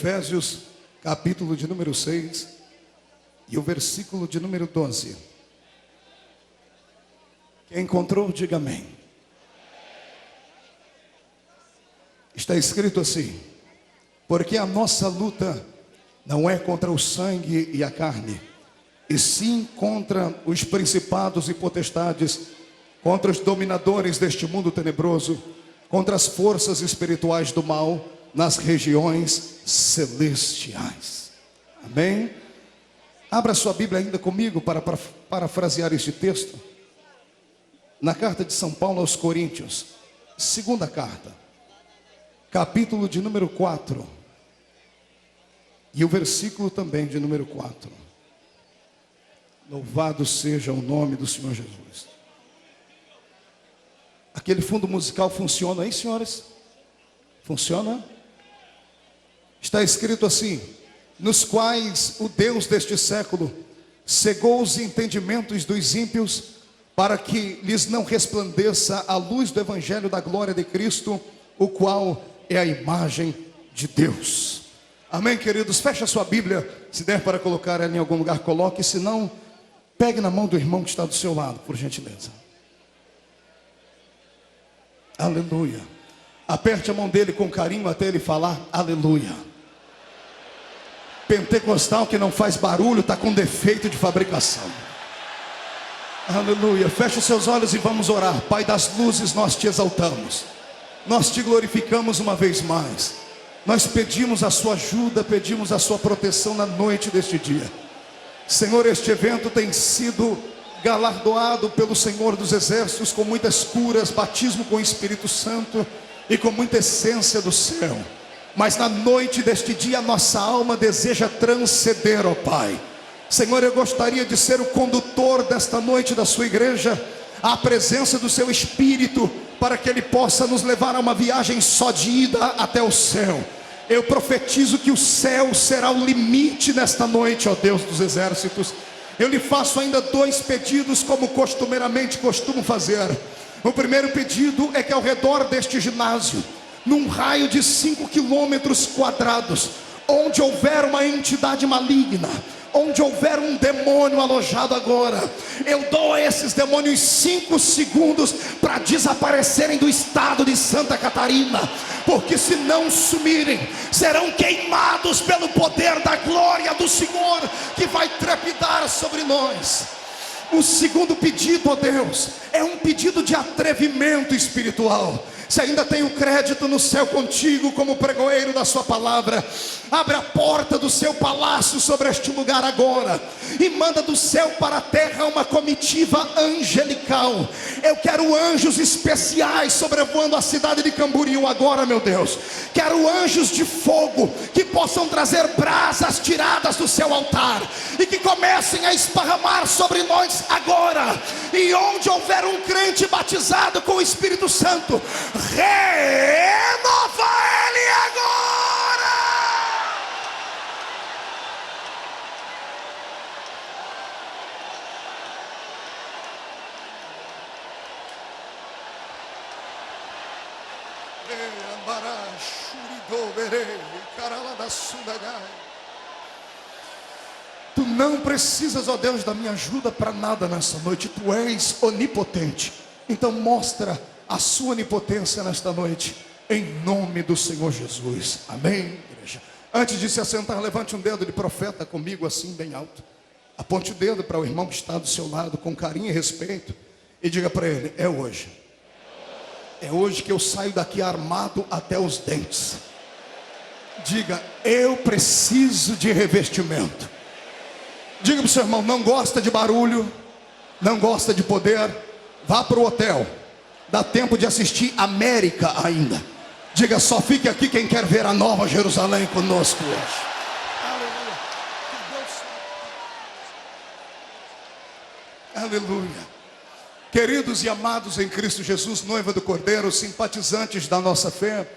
Efésios, capítulo de número 6 e o versículo de número 12. Quem encontrou, diga amém. Está escrito assim: porque a nossa luta não é contra o sangue e a carne, e sim contra os principados e potestades, contra os dominadores deste mundo tenebroso, contra as forças espirituais do mal nas regiões celestiais. Amém? Abra sua Bíblia ainda comigo para parafrasear este texto. Na carta de São Paulo aos Coríntios, segunda carta, capítulo de número 4, e o versículo também de número 4. Louvado seja o nome do Senhor Jesus. Aquele fundo musical funciona aí, senhores? Funciona? Está escrito assim: nos quais o Deus deste século cegou os entendimentos dos ímpios, para que lhes não resplandeça a luz do evangelho da glória de Cristo, o qual é a imagem de Deus. Amém, queridos? Feche a sua Bíblia, se der para colocar ela em algum lugar, coloque, se não, pegue na mão do irmão que está do seu lado, por gentileza. Aleluia. Aperte a mão dele com carinho até ele falar aleluia. Pentecostal que não faz barulho está com defeito de fabricação. Aleluia. Feche os seus olhos e vamos orar. Pai das luzes, nós te exaltamos, nós te glorificamos uma vez mais. Nós pedimos a sua ajuda, pedimos a sua proteção na noite deste dia. Senhor, este evento tem sido galardoado pelo Senhor dos Exércitos com muitas curas, batismo com o Espírito Santo e com muita essência do céu. Mas na noite deste dia, nossa alma deseja transcender, ó Pai. Senhor, eu gostaria de ser o condutor desta noite da sua igreja, à presença do seu Espírito, para que Ele possa nos levar a uma viagem só de ida até o céu. Eu profetizo que o céu será o limite nesta noite, ó Deus dos exércitos. Eu lhe faço ainda 2 pedidos, como costumeiramente costumo fazer. O primeiro pedido é que ao redor deste ginásio, num raio de 5 quilômetros quadrados, onde houver uma entidade maligna, onde houver um demônio alojado agora, eu dou a esses demônios 5 segundos para desaparecerem do estado de Santa Catarina, porque se não sumirem, serão queimados pelo poder da glória do Senhor, que vai trepidar sobre nós. O segundo pedido, ó Deus, é um pedido de atrevimento espiritual. Se ainda tenho crédito no céu contigo como pregoeiro da sua palavra, abre a porta do seu palácio sobre este lugar agora, e manda do céu para a terra uma comitiva angelical. Eu quero anjos especiais sobrevoando a cidade de Camboriú agora, meu Deus. Quero anjos de fogo que possam trazer brasas tiradas do seu altar, e que comecem a esparramar sobre nós agora. E onde houver um crente batizado com o Espírito Santo, renova ele agora. Tu não precisas, ó Deus, da minha ajuda para nada nessa noite. Tu és onipotente. Então mostra a sua onipotência nesta noite, em nome do Senhor Jesus. Amém, igreja? Antes de se assentar, levante um dedo de profeta comigo assim bem alto. Aponte o dedo para o irmão que está do seu lado com carinho e respeito, e diga para ele: é hoje. É hoje que eu saio daqui armado até os dentes. Diga: eu preciso de revestimento. Diga para o seu irmão: não gosta de barulho, não gosta de poder, vá para o hotel. Dá tempo de assistir América ainda. Diga: só fique aqui quem quer ver a nova Jerusalém conosco hoje. Aleluia. Aleluia. Queridos e amados em Cristo Jesus, noiva do Cordeiro, simpatizantes da nossa fé,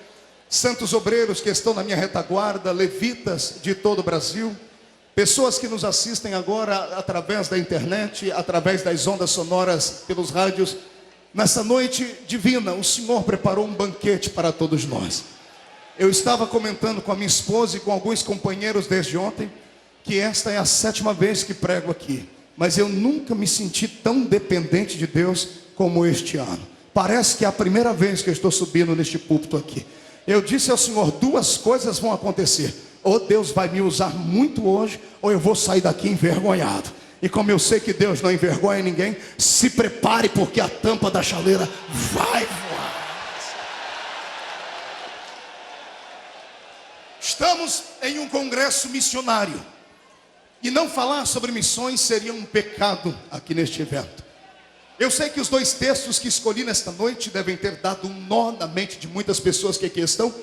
santos obreiros que estão na minha retaguarda, levitas de todo o Brasil, pessoas que nos assistem agora através da internet, através das ondas sonoras, pelos rádios. Nessa noite divina, o Senhor preparou um banquete para todos nós. Eu estava comentando com a minha esposa e com alguns companheiros desde ontem que esta é a 7ª vez que prego aqui, mas eu nunca me senti tão dependente de Deus como este ano. Parece que é a primeira vez que eu estou subindo neste púlpito aqui. Eu disse ao Senhor, 2 coisas vão acontecer: ou Deus vai me usar muito hoje, ou eu vou sair daqui envergonhado. E como eu sei que Deus não envergonha ninguém, se prepare, porque a tampa da chaleira vai voar. Estamos em um congresso missionário, e não falar sobre missões seria um pecado aqui neste evento. Eu sei que os 2 textos que escolhi nesta noite devem ter dado um nó na mente de muitas pessoas que aqui estão,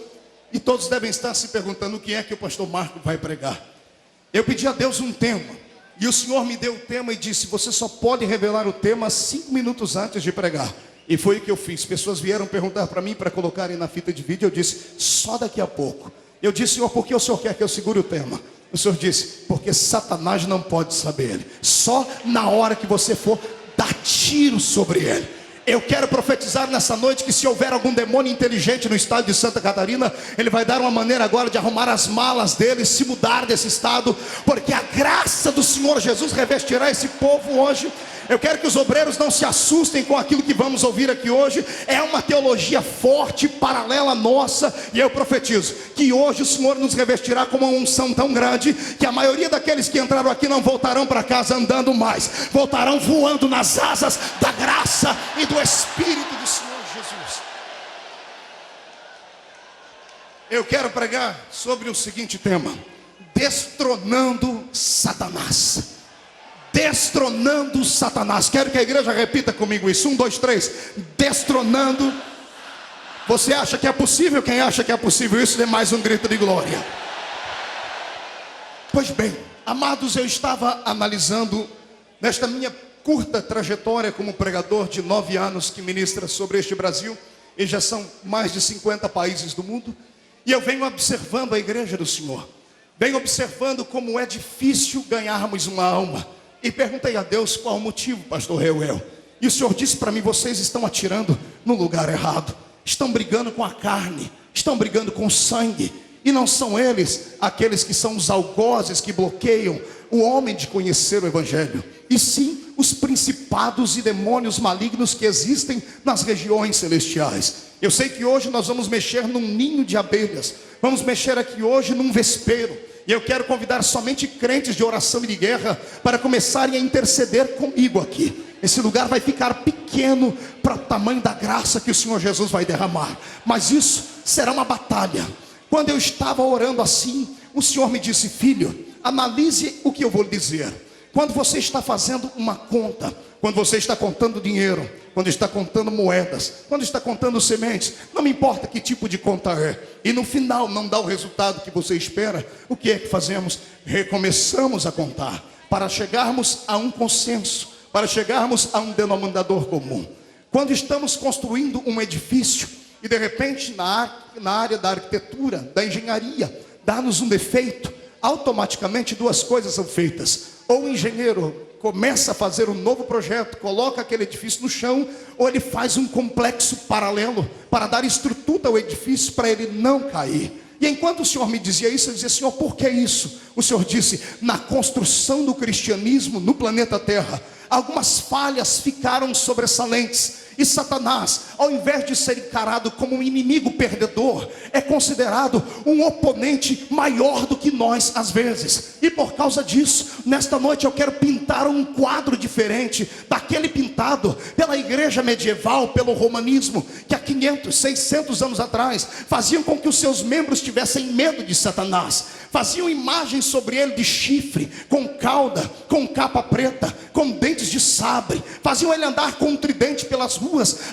e todos devem estar se perguntando o que é que o pastor Marco vai pregar. Eu pedi a Deus um tema, e o Senhor me deu o tema e disse: você só pode revelar o tema 5 minutos antes de pregar. E foi o que eu fiz. Pessoas vieram perguntar para mim para colocarem na fita de vídeo. Eu disse: só daqui a pouco. Eu disse: Senhor, por que o Senhor quer que eu segure o tema? O Senhor disse: porque Satanás não pode saber. Só na hora que você for dar tiro sobre ele. Eu quero profetizar nessa noite que se houver algum demônio inteligente no estado de Santa Catarina, ele vai dar uma maneira agora de arrumar as malas dele, se mudar desse estado, porque a graça do Senhor Jesus revestirá esse povo hoje. Eu quero que os obreiros não se assustem com aquilo que vamos ouvir aqui hoje. É uma teologia forte, paralela à nossa. E eu profetizo que hoje o Senhor nos revestirá com uma unção tão grande que a maioria daqueles que entraram aqui não voltarão para casa andando mais, voltarão voando nas asas da graça e do Espírito do Senhor Jesus. Eu quero pregar sobre o seguinte tema: destronando Satanás. Destronando Satanás. Quero que a igreja repita comigo isso. 1, 2, 3. Destronando. Você acha que é possível? Quem acha que é possível isso, dê mais um grito de glória. Pois bem, amados, eu estava analisando nesta minha curta trajetória como pregador de 9 anos que ministra sobre este Brasil, e já são mais de 50 países do mundo, e eu venho observando a igreja do Senhor, venho observando como é difícil ganharmos uma alma. E perguntei a Deus qual o motivo, pastor Reuel. E o Senhor disse para mim: vocês estão atirando no lugar errado. Estão brigando com a carne, estão brigando com o sangue. E não são eles aqueles que são os algozes que bloqueiam o homem de conhecer o Evangelho, e sim os principados e demônios malignos que existem nas regiões celestiais. Eu sei que hoje nós vamos mexer num ninho de abelhas. Vamos mexer aqui hoje num vespeiro. E eu quero convidar somente crentes de oração e de guerra para começarem a interceder comigo aqui. Esse lugar vai ficar pequeno para o tamanho da graça que o Senhor Jesus vai derramar. Mas isso será uma batalha. Quando eu estava orando assim, o Senhor me disse: filho, analise o que eu vou lhe dizer. Quando você está fazendo uma conta, quando você está contando dinheiro, quando está contando moedas, quando está contando sementes, não me importa que tipo de conta é, e no final não dá o resultado que você espera, o que é que fazemos? Recomeçamos a contar, para chegarmos a um consenso, para chegarmos a um denominador comum. Quando estamos construindo um edifício, e de repente na área da arquitetura, da engenharia, dá-nos um defeito, automaticamente 2 coisas são feitas: ou o engenheiro começa a fazer um novo projeto, coloca aquele edifício no chão, ou ele faz um complexo paralelo para dar estrutura ao edifício para ele não cair. E enquanto o Senhor me dizia isso, eu dizia: Senhor, por que isso? O Senhor disse: na construção do cristianismo no planeta Terra, algumas falhas ficaram sobressalentes. E Satanás, ao invés de ser encarado como um inimigo perdedor, é considerado um oponente maior do que nós às vezes. E por causa disso, nesta noite eu quero pintar um quadro diferente daquele pintado pela igreja medieval, pelo romanismo, que há 500, 600 anos atrás faziam com que os seus membros tivessem medo de Satanás. Faziam imagens sobre ele de chifre, com cauda, com capa preta, com dentes de sabre. Faziam ele andar com um tridente pelas ruas.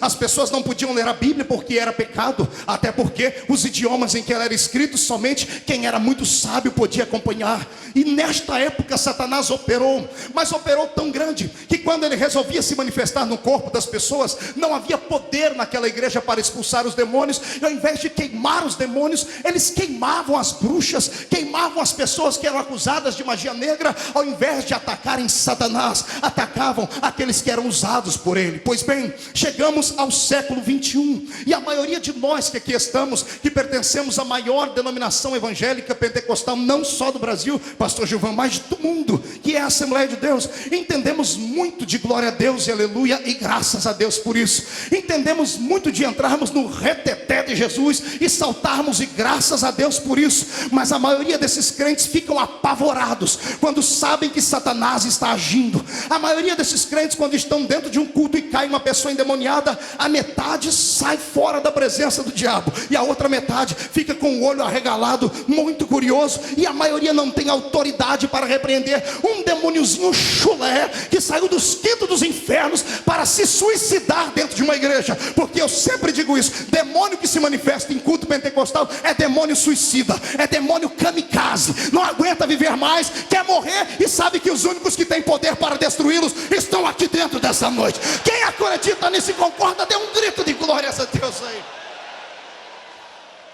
As pessoas não podiam ler a Bíblia porque era pecado, até porque os idiomas em que ela era escrita, somente quem era muito sábio podia acompanhar. E nesta época Satanás operou, mas operou tão grande que quando ele resolvia se manifestar no corpo das pessoas, não havia poder naquela igreja para expulsar os demônios. E ao invés de queimar os demônios, eles queimavam as bruxas, queimavam as pessoas que eram acusadas de magia negra. ao invés de atacarem Satanás, atacavam aqueles que eram usados por ele. Pois bem, chegamos ao século 21 e a maioria de nós que aqui estamos, que pertencemos à maior denominação evangélica pentecostal, não só do Brasil, pastor Gilvan, mas do mundo, que é a Assembleia de Deus, entendemos muito de glória a Deus e aleluia, e graças a Deus por isso. Entendemos muito de entrarmos no reteté de Jesus e saltarmos, e graças a Deus por isso. Mas a maioria desses crentes ficam apavorados quando sabem que Satanás está agindo. A maioria desses crentes, quando estão dentro de um culto e cai uma pessoa endemoniada, a metade sai fora da presença do diabo e a outra metade fica com o olho arregalado, muito curioso, e a maioria não tem autoridade para repreender um demôniozinho chulé que saiu dos quintos dos infernos para se suicidar dentro de uma igreja. Porque eu sempre digo isso: demônio que se manifesta em culto pentecostal é demônio suicida, é demônio kamikaze, não aguenta viver mais, quer morrer e sabe que os únicos que têm poder para destruí-los estão aqui dentro dessa noite. Quem acredita nisso e concorda, dê um grito de glória a Deus aí.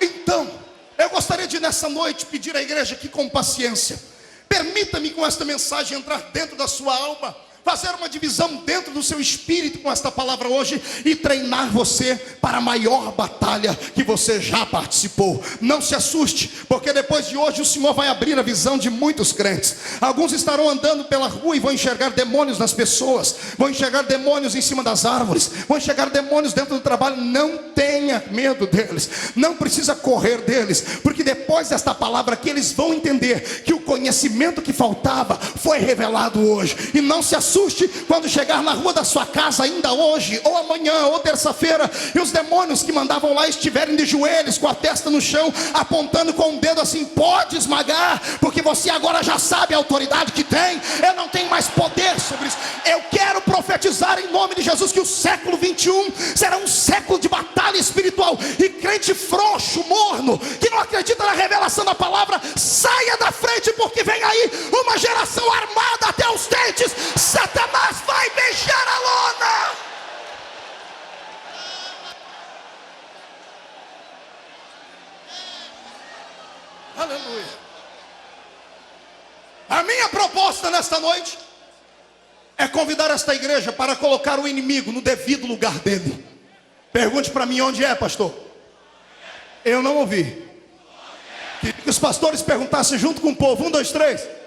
Então, eu gostaria de nessa noite pedir à igreja que com paciência, permita-me com esta mensagem entrar dentro da sua alma, fazer uma divisão dentro do seu espírito com esta palavra hoje e treinar você para a maior batalha que você já participou. Não se assuste, porque depois de hoje o Senhor vai abrir a visão de muitos crentes. Alguns estarão andando pela rua e vão enxergar demônios nas pessoas, vão enxergar demônios em cima das árvores, vão enxergar demônios dentro do trabalho. Não tenha medo deles, não precisa correr deles, porque depois desta palavra aqui eles vão entender que o conhecimento que faltava foi revelado hoje. E não se assuste quando chegar na rua da sua casa ainda hoje, ou amanhã, ou terça-feira, e os demônios que mandavam lá estiverem de joelhos, com a testa no chão, apontando com o dedo assim: pode esmagar, porque você agora já sabe a autoridade que tem, eu não tenho mais poder sobre isso. Eu quero profetizar em nome de Jesus que o século 21 será um século de batalha espiritual, e crente frouxo, morno, que não acredita na revelação da palavra, saia da frente, porque vem aí uma geração armada até os dentes. Satanás vai beijar a lona. Aleluia. A minha proposta nesta noite é convidar esta igreja para colocar o inimigo no devido lugar dele. Pergunte para mim: onde é, pastor? Eu não ouvi. Queria que os pastores perguntassem junto com o povo. 1, 2, 3.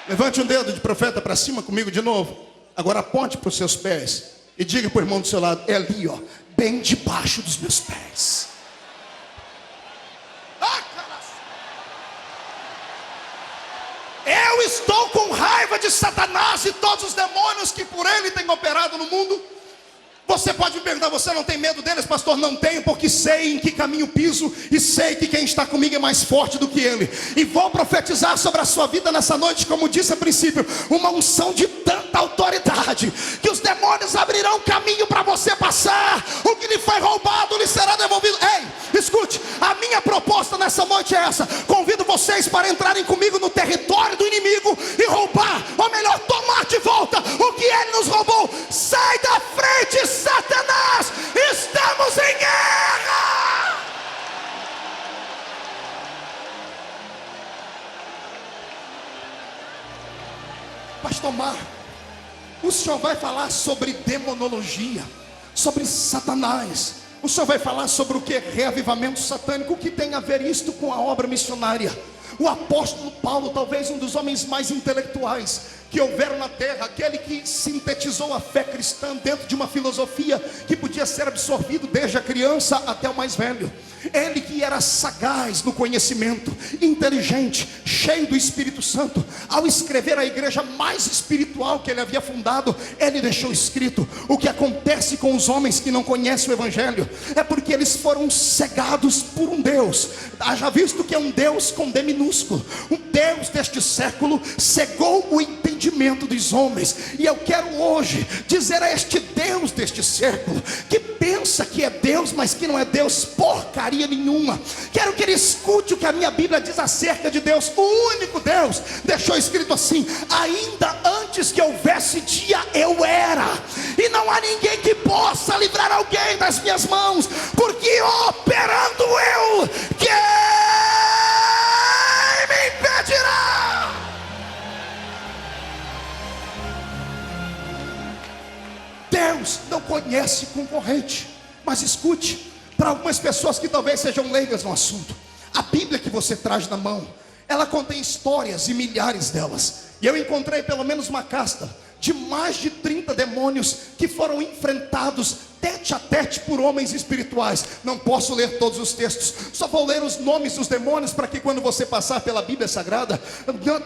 Levante um dedo de profeta para cima comigo de novo. Agora aponte para os seus pés e diga para o irmão do seu lado: é ali, ó, bem debaixo dos meus pés. Eu estou com raiva de Satanás e todos os demônios que por ele têm operado no mundo. Você pode me perguntar: você não tem medo deles, pastor? Não tenho, porque sei em que caminho piso e sei que quem está comigo é mais forte do que ele. E vou profetizar sobre a sua vida nessa noite, como disse a princípio, uma unção de tanta autoridade que os demônios abrirão caminho para você passar. O que lhe foi roubado lhe será devolvido. Ei, escute, a minha proposta nessa noite é essa: convido vocês para entrarem comigo no território do inimigo e roubar, ou melhor, tomar de volta o que ele nos roubou. Sai da frente, Satanás, estamos em guerra. Pastor Mar, o senhor vai falar sobre demonologia, sobre Satanás. O senhor vai falar sobre o que? Reavivamento satânico. O que tem a ver isto com a obra missionária? O apóstolo Paulo, talvez um dos homens mais intelectuais que houveram na terra, aquele que sintetizou a fé cristã dentro de uma filosofia que podia ser absorvido desde a criança até o mais velho. Ele que era sagaz no conhecimento, inteligente, cheio do Espírito Santo, ao escrever a igreja mais espiritual que ele havia fundado, ele deixou escrito: o que acontece com os homens que não conhecem o Evangelho é porque eles foram cegados por um Deus. Haja visto que é um Deus com D minúsculo. Um Deus deste século cegou o entendimento dos homens. E eu quero hoje dizer a este Deus deste século, que pensa que é Deus, mas que não é Deus porcaria nenhuma, quero que ele escute o que a minha Bíblia diz acerca de Deus. O único Deus deixou escrito assim: ainda antes que houvesse dia eu era, e não há ninguém que possa livrar alguém das minhas mãos, porque operando eu, quem me impedirá? Deus não conhece concorrente. Mas escute, para algumas pessoas que talvez sejam leigas no assunto, a Bíblia que você traz na mão, ela contém histórias e milhares delas. E eu encontrei pelo menos uma casta de mais de 30 demônios que foram enfrentados tete a tete por homens espirituais. Não posso ler todos os textos, só vou ler os nomes dos demônios, para que quando você passar pela Bíblia Sagrada,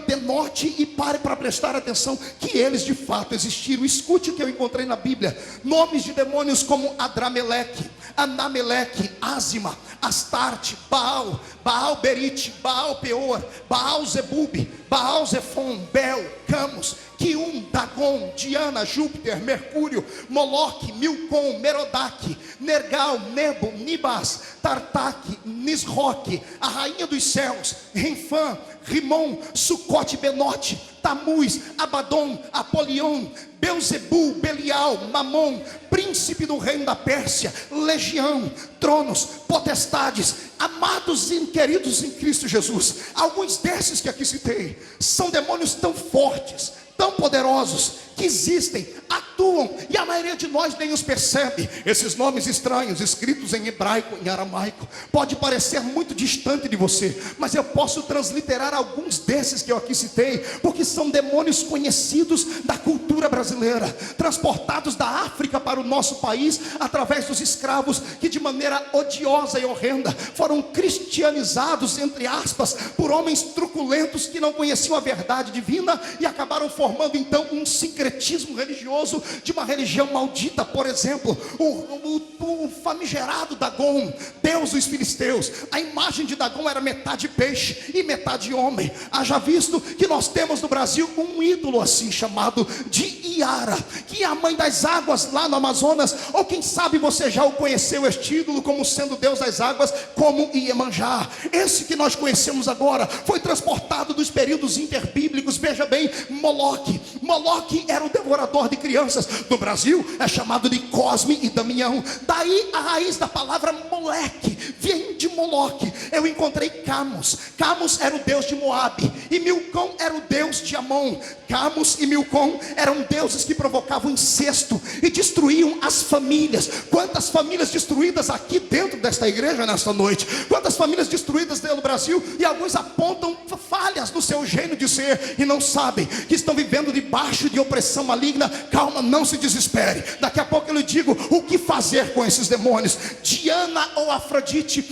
denote e pare para prestar atenção que eles de fato existiram. Escute o que eu encontrei na Bíblia: nomes de demônios como Adrameleque, Anameleque, Ázima, Astarte, Baal, Baal Berite, Baal Peor, Baal Zebub, Baal Zefon, Bel, Camus, Quium, Dagon, Diana, Júpiter, Mercúrio, Moloque, Milcom, Merodach, Nergal, Nebo, Nibas, Tartaque, Nisroque, a rainha dos céus, Renfã, Rimon, Sucote, Benote, Tamuz, Abaddon, Apolion, Belzebu, Belial, Mamon, príncipe do reino da Pérsia, legião, tronos, potestades, amados e queridos em Cristo Jesus. Alguns desses que aqui citei são demônios tão fortes, tão poderosos, que existem, atuam, e a maioria de nós nem os percebe. Esses nomes estranhos, escritos em hebraico, em aramaico, pode parecer muito distante de você, mas eu posso transliterar alguns desses que eu aqui citei, porque são demônios conhecidos da cultura brasileira, transportados da África para o nosso país, através dos escravos, que de maneira odiosa e horrenda, foram cristianizados, entre aspas, por homens truculentos, que não conheciam a verdade divina, e acabaram formando então um sincretismo religioso de uma religião maldita. Por exemplo, o famigerado Dagon, deus dos filisteus. A imagem de Dagon era metade peixe e metade homem. Haja visto que nós temos no Brasil um ídolo assim, chamado de Iara, que é a mãe das águas lá no Amazonas. Ou quem sabe você já o conheceu, este ídolo, como sendo deus das águas, como Iemanjá. Esse que nós conhecemos agora foi transportado dos períodos interbíblicos. Veja bem, Moloque era o devorador de crianças. No Brasil é chamado de Cosme e Damião. Daí a raiz da palavra moleque vem de Moloque. Eu encontrei Camus. Camus era o deus de Moabe, e Milcom era o deus de Amon. Camus e Milcom eram deuses que provocavam incesto e destruíam as famílias. Quantas famílias destruídas aqui dentro desta igreja nesta noite? Quantas famílias destruídas no Brasil? E alguns apontam falhas no seu jeito de ser e não sabem que estão vivendo debaixo de opressão maligna. Calma, não se desespere. Daqui a pouco eu lhe digo o que fazer com esses demônios. Diana ou Afrodite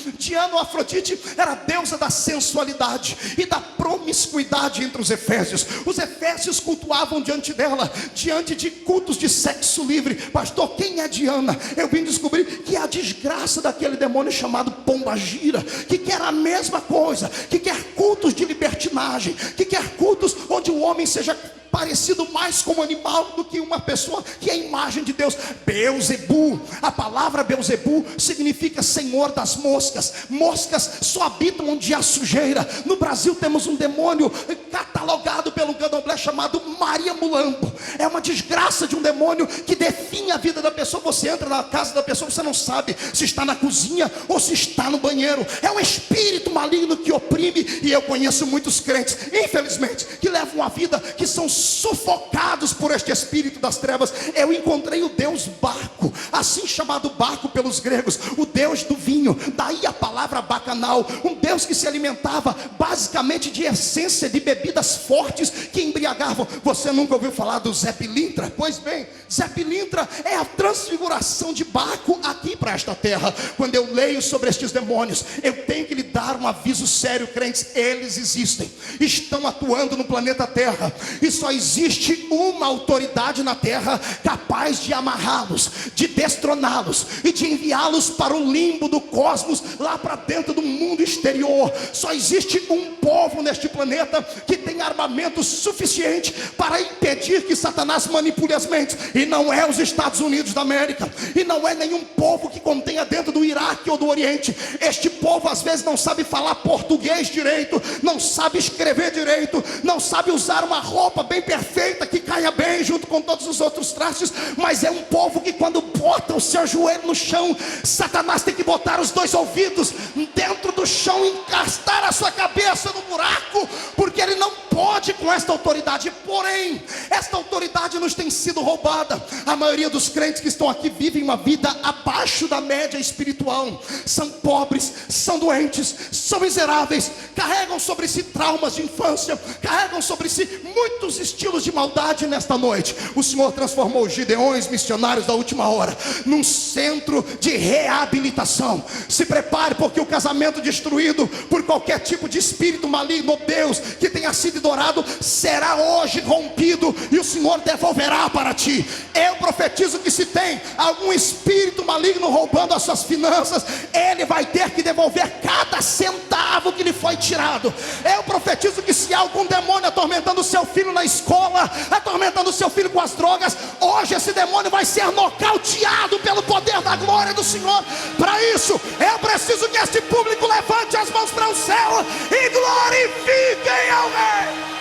era a deusa da sensualidade e da promiscuidade entre os efésios. Os efésios cultuavam diante dela, diante de cultos de sexo livre. Pastor, quem é Diana? Eu vim descobrir que é a desgraça daquele demônio chamado Pombagira, que quer a mesma coisa, que quer cultos de libertinagem, que quer cultos onde o homem seja parecido mais com um animal do que uma pessoa, que é a imagem de Deus. Belzebu, a palavra Belzebu significa senhor das moscas. Moscas só habitam onde há sujeira. No Brasil temos um demônio catalogado pelo candomblé chamado Maria Mulambo. É uma desgraça de um demônio que define a vida da pessoa. Você entra na casa da pessoa, você não sabe se está na cozinha ou se está no banheiro. É um espírito maligno que oprime. E eu conheço muitos crentes, infelizmente, que levam uma vida que são sufocados por este espírito das trevas. Eu encontrei o deus Baco, assim chamado Baco pelos gregos, o deus do vinho. Daí a palavra bacanal, um deus que se alimentava basicamente de essência de bebidas fortes que embriagavam. Você nunca ouviu falar do Zé Pilintra? Pois bem, Zé Pilintra é a transfiguração de Baco aqui para esta terra. Quando eu leio sobre estes demônios, eu tenho que lhe dar um aviso sério, crentes. Eles existem, estão atuando no planeta Terra, e só existe uma autoridade na terra capaz de amarrá-los, de destroná-los e de enviá-los para o limbo do cosmos, lá para dentro do mundo exterior. Só existe um povo neste planeta que tem armamento suficiente para impedir que Satanás manipule as mentes, e não é os Estados Unidos da América, e não é nenhum povo que contenha dentro do Iraque ou do Oriente. Este povo às vezes não sabe falar português direito, não sabe escrever direito, não sabe usar uma roupa bem perfeita que caia bem junto com todos os outros traços, mas é um povo que quando bota o seu joelho no chão, Satanás tem que botar os dois ouvidos dentro do chão, encastar a sua cabeça no buraco, porque ele não pode com esta autoridade. Porém, Esta autoridade nos tem sido roubada. A maioria dos crentes que estão aqui vivem uma vida abaixo da média espiritual. São pobres, são doentes, são miseráveis, carregam sobre si traumas de infância, carregam sobre si muitos estilos de maldade. Nesta noite o Senhor transformou os gideões missionários da última hora num centro de reabilitação. Se prepare, porque o casamento destruído por qualquer tipo de espírito maligno, Deus, que tenha sido adorado, será hoje rompido e o Senhor devolverá para ti. Eu profetizo que se tem algum espírito maligno roubando as suas finanças, ele vai ter que devolver cada centavo que lhe foi tirado. Eu profetizo que se há algum demônio atormentando o seu filho na escola, atormentando o seu filho com as drogas, hoje esse demônio vai ser nocauteado pelo poder da glória do Senhor. Para isso eu preciso que este público levante as mãos para o céu e glorifiquem ao Rei.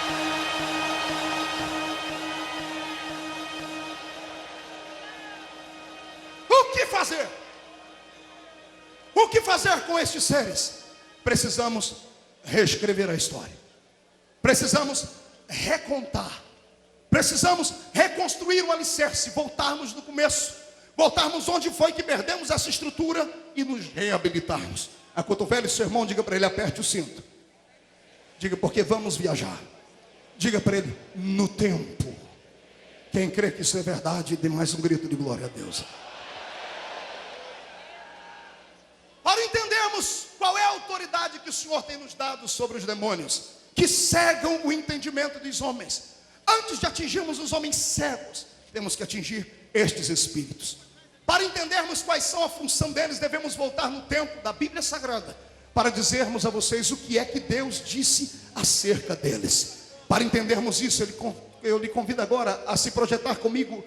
O que fazer? O que fazer com estes seres? Precisamos reescrever a história. Precisamos recontar. Precisamos reconstruir o alicerce, voltarmos no começo, voltarmos onde foi que perdemos essa estrutura e nos reabilitarmos. Acotovele o seu irmão, diga para ele: aperte o cinto. Diga: porque vamos viajar. Diga para ele: no tempo. Quem crê que isso é verdade, dê mais um grito de glória a Deus. Para entendermos qual é a autoridade que o Senhor tem nos dado sobre os demônios, que cegam o entendimento dos homens, antes de atingirmos os homens cegos, temos que atingir estes espíritos. Para entendermos quais são a função deles, devemos voltar no tempo da Bíblia Sagrada, para dizermos a vocês o que é que Deus disse acerca deles. Para entendermos isso, eu lhe convido agora a se projetar comigo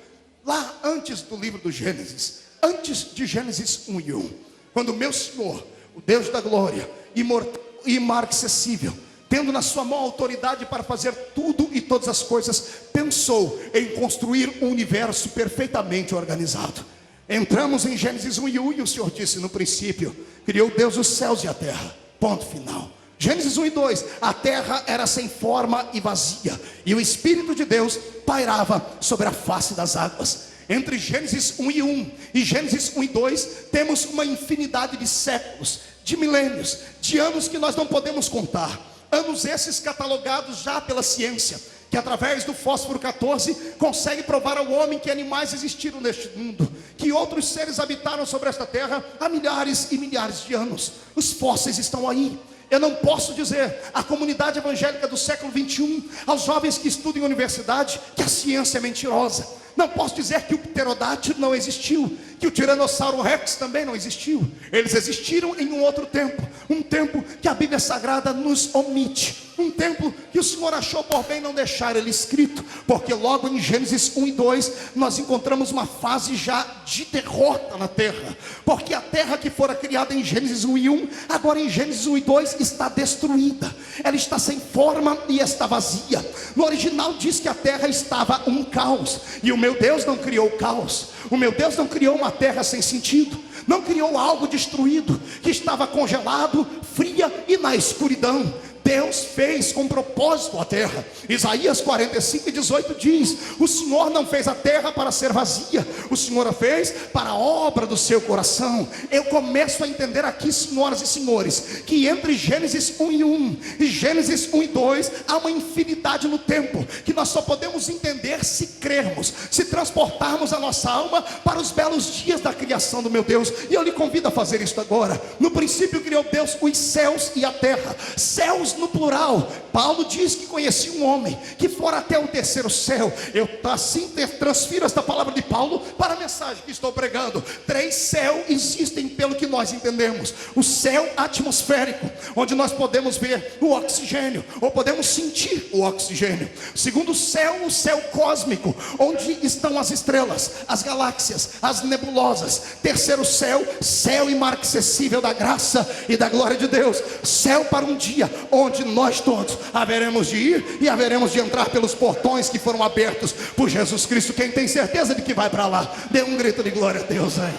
lá antes do livro do Gênesis, antes de Gênesis 1 e 1. Quando o meu Senhor, o Deus da glória, imortal e imarcessível, tendo na sua mão autoridade para fazer tudo e todas as coisas, pensou em construir um universo perfeitamente organizado. Entramos em Gênesis 1 e 1 e o Senhor disse: no princípio criou Deus os céus e a terra. Ponto final. Gênesis 1 e 2, a terra era sem forma e vazia, e o Espírito de Deus pairava sobre a face das águas. Entre Gênesis 1 e 1 e Gênesis 1 e 2, temos uma infinidade de séculos, de milênios, de anos que nós não podemos contar. Anos esses catalogados já pela ciência, que através do fósforo 14 consegue provar ao homem que animais existiram neste mundo, que outros seres habitaram sobre esta terra há milhares e milhares de anos. Os fósseis estão aí. Eu não posso dizer à comunidade evangélica do século 21, aos jovens que estudam em universidade, que a ciência é mentirosa. Não posso dizer que o pterodátilo não existiu, que o tiranossauro rex também não existiu. Eles existiram em um outro tempo, um tempo que a Bíblia Sagrada nos omite, um tempo que o Senhor achou por bem não deixar ele escrito, porque logo em Gênesis 1 e 2 nós encontramos uma fase já de derrota na terra, porque a terra que fora criada em Gênesis 1 e 1, agora em Gênesis 1 e 2 está destruída, ela está sem forma e está vazia. No original diz que a terra estava um caos, e o meu Deus não criou caos, o meu Deus não criou uma terra sem sentido, não criou algo destruído, que estava congelado, fria e na escuridão. Deus fez com propósito a terra. Isaías 45 e 18 diz: o Senhor não fez a terra para ser vazia, o Senhor a fez para a obra do seu coração. Eu começo a entender aqui, senhoras e senhores, que entre Gênesis 1 e 1 e Gênesis 1 e 2 há uma infinidade no tempo, que nós só podemos entender se crermos, se transportarmos a nossa alma para os belos dias da criação do meu Deus. E eu lhe convido a fazer isso agora. No princípio criou Deus os céus e a terra. Céus no plural. Paulo diz que conhecia um homem que fora até o terceiro céu. Eu assim transfiro esta palavra de Paulo para a mensagem que estou pregando. 3 céus existem pelo que nós entendemos: o céu atmosférico, onde nós podemos ver o oxigênio, ou podemos sentir o oxigênio. Segundo céu, o céu cósmico, onde estão as estrelas, as galáxias, as nebulosas. Terceiro céu, céu imarcessível da graça e da glória de Deus. Céu para um dia onde nós todos haveremos de ir e haveremos de entrar pelos portões que foram abertos por Jesus Cristo. Quem tem certeza de que vai para lá, dê um grito de glória a Deus aí.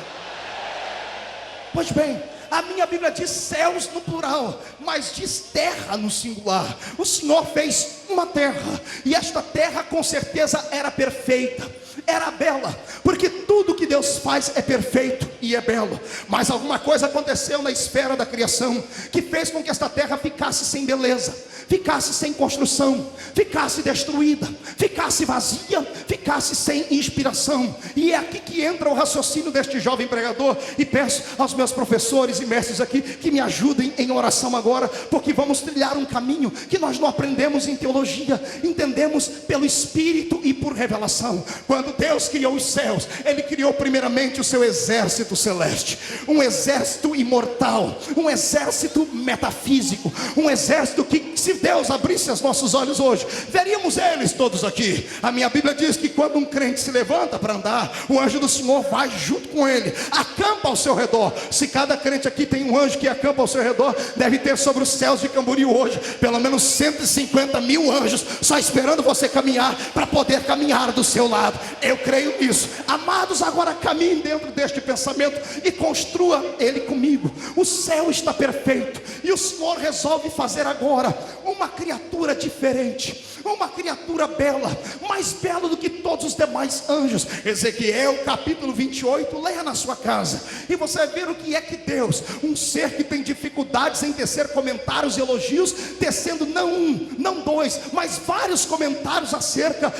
Pois bem, A minha Bíblia diz céus no plural, mas diz terra no singular. O Senhor fez uma terra, e esta terra com certeza era perfeita, era bela, porque tudo que Deus faz é perfeito e é belo. Mas alguma coisa aconteceu na esfera da criação que fez com que esta terra ficasse sem beleza, ficasse sem construção, ficasse destruída, ficasse vazia, ficasse sem inspiração. E é aqui que entra o raciocínio deste jovem pregador. E peço aos meus professores e mestres aqui que me ajudem em oração agora, porque vamos trilhar um caminho que nós não aprendemos em teologia, entendemos pelo Espírito e por revelação. Quando Deus criou os céus, Ele criou primeiramente o seu exército celeste, um exército imortal, um exército metafísico, um exército que, se Deus abrisse os nossos olhos hoje, veríamos eles todos aqui. A minha Bíblia diz que quando um crente se levanta para andar, o anjo do Senhor vai junto com ele, acampa ao seu redor. Se cada crente aqui tem um anjo que acampa ao seu redor, deve ter sobre os céus de Camboriú hoje pelo menos 150 mil anjos só esperando você caminhar, para poder caminhar do seu lado. Eu creio nisso. Amados, agora caminhe dentro deste pensamento e construa ele comigo. O céu está perfeito, e o Senhor resolve fazer agora uma criatura diferente, uma criatura bela, mais bela do que todos os demais anjos. Ezequiel capítulo 28, leia na sua casa, e você vai ver o que é que Deus, um ser que tem dificuldades em tecer comentários e elogios, tecendo não um, não dois, mas vários comentários acerca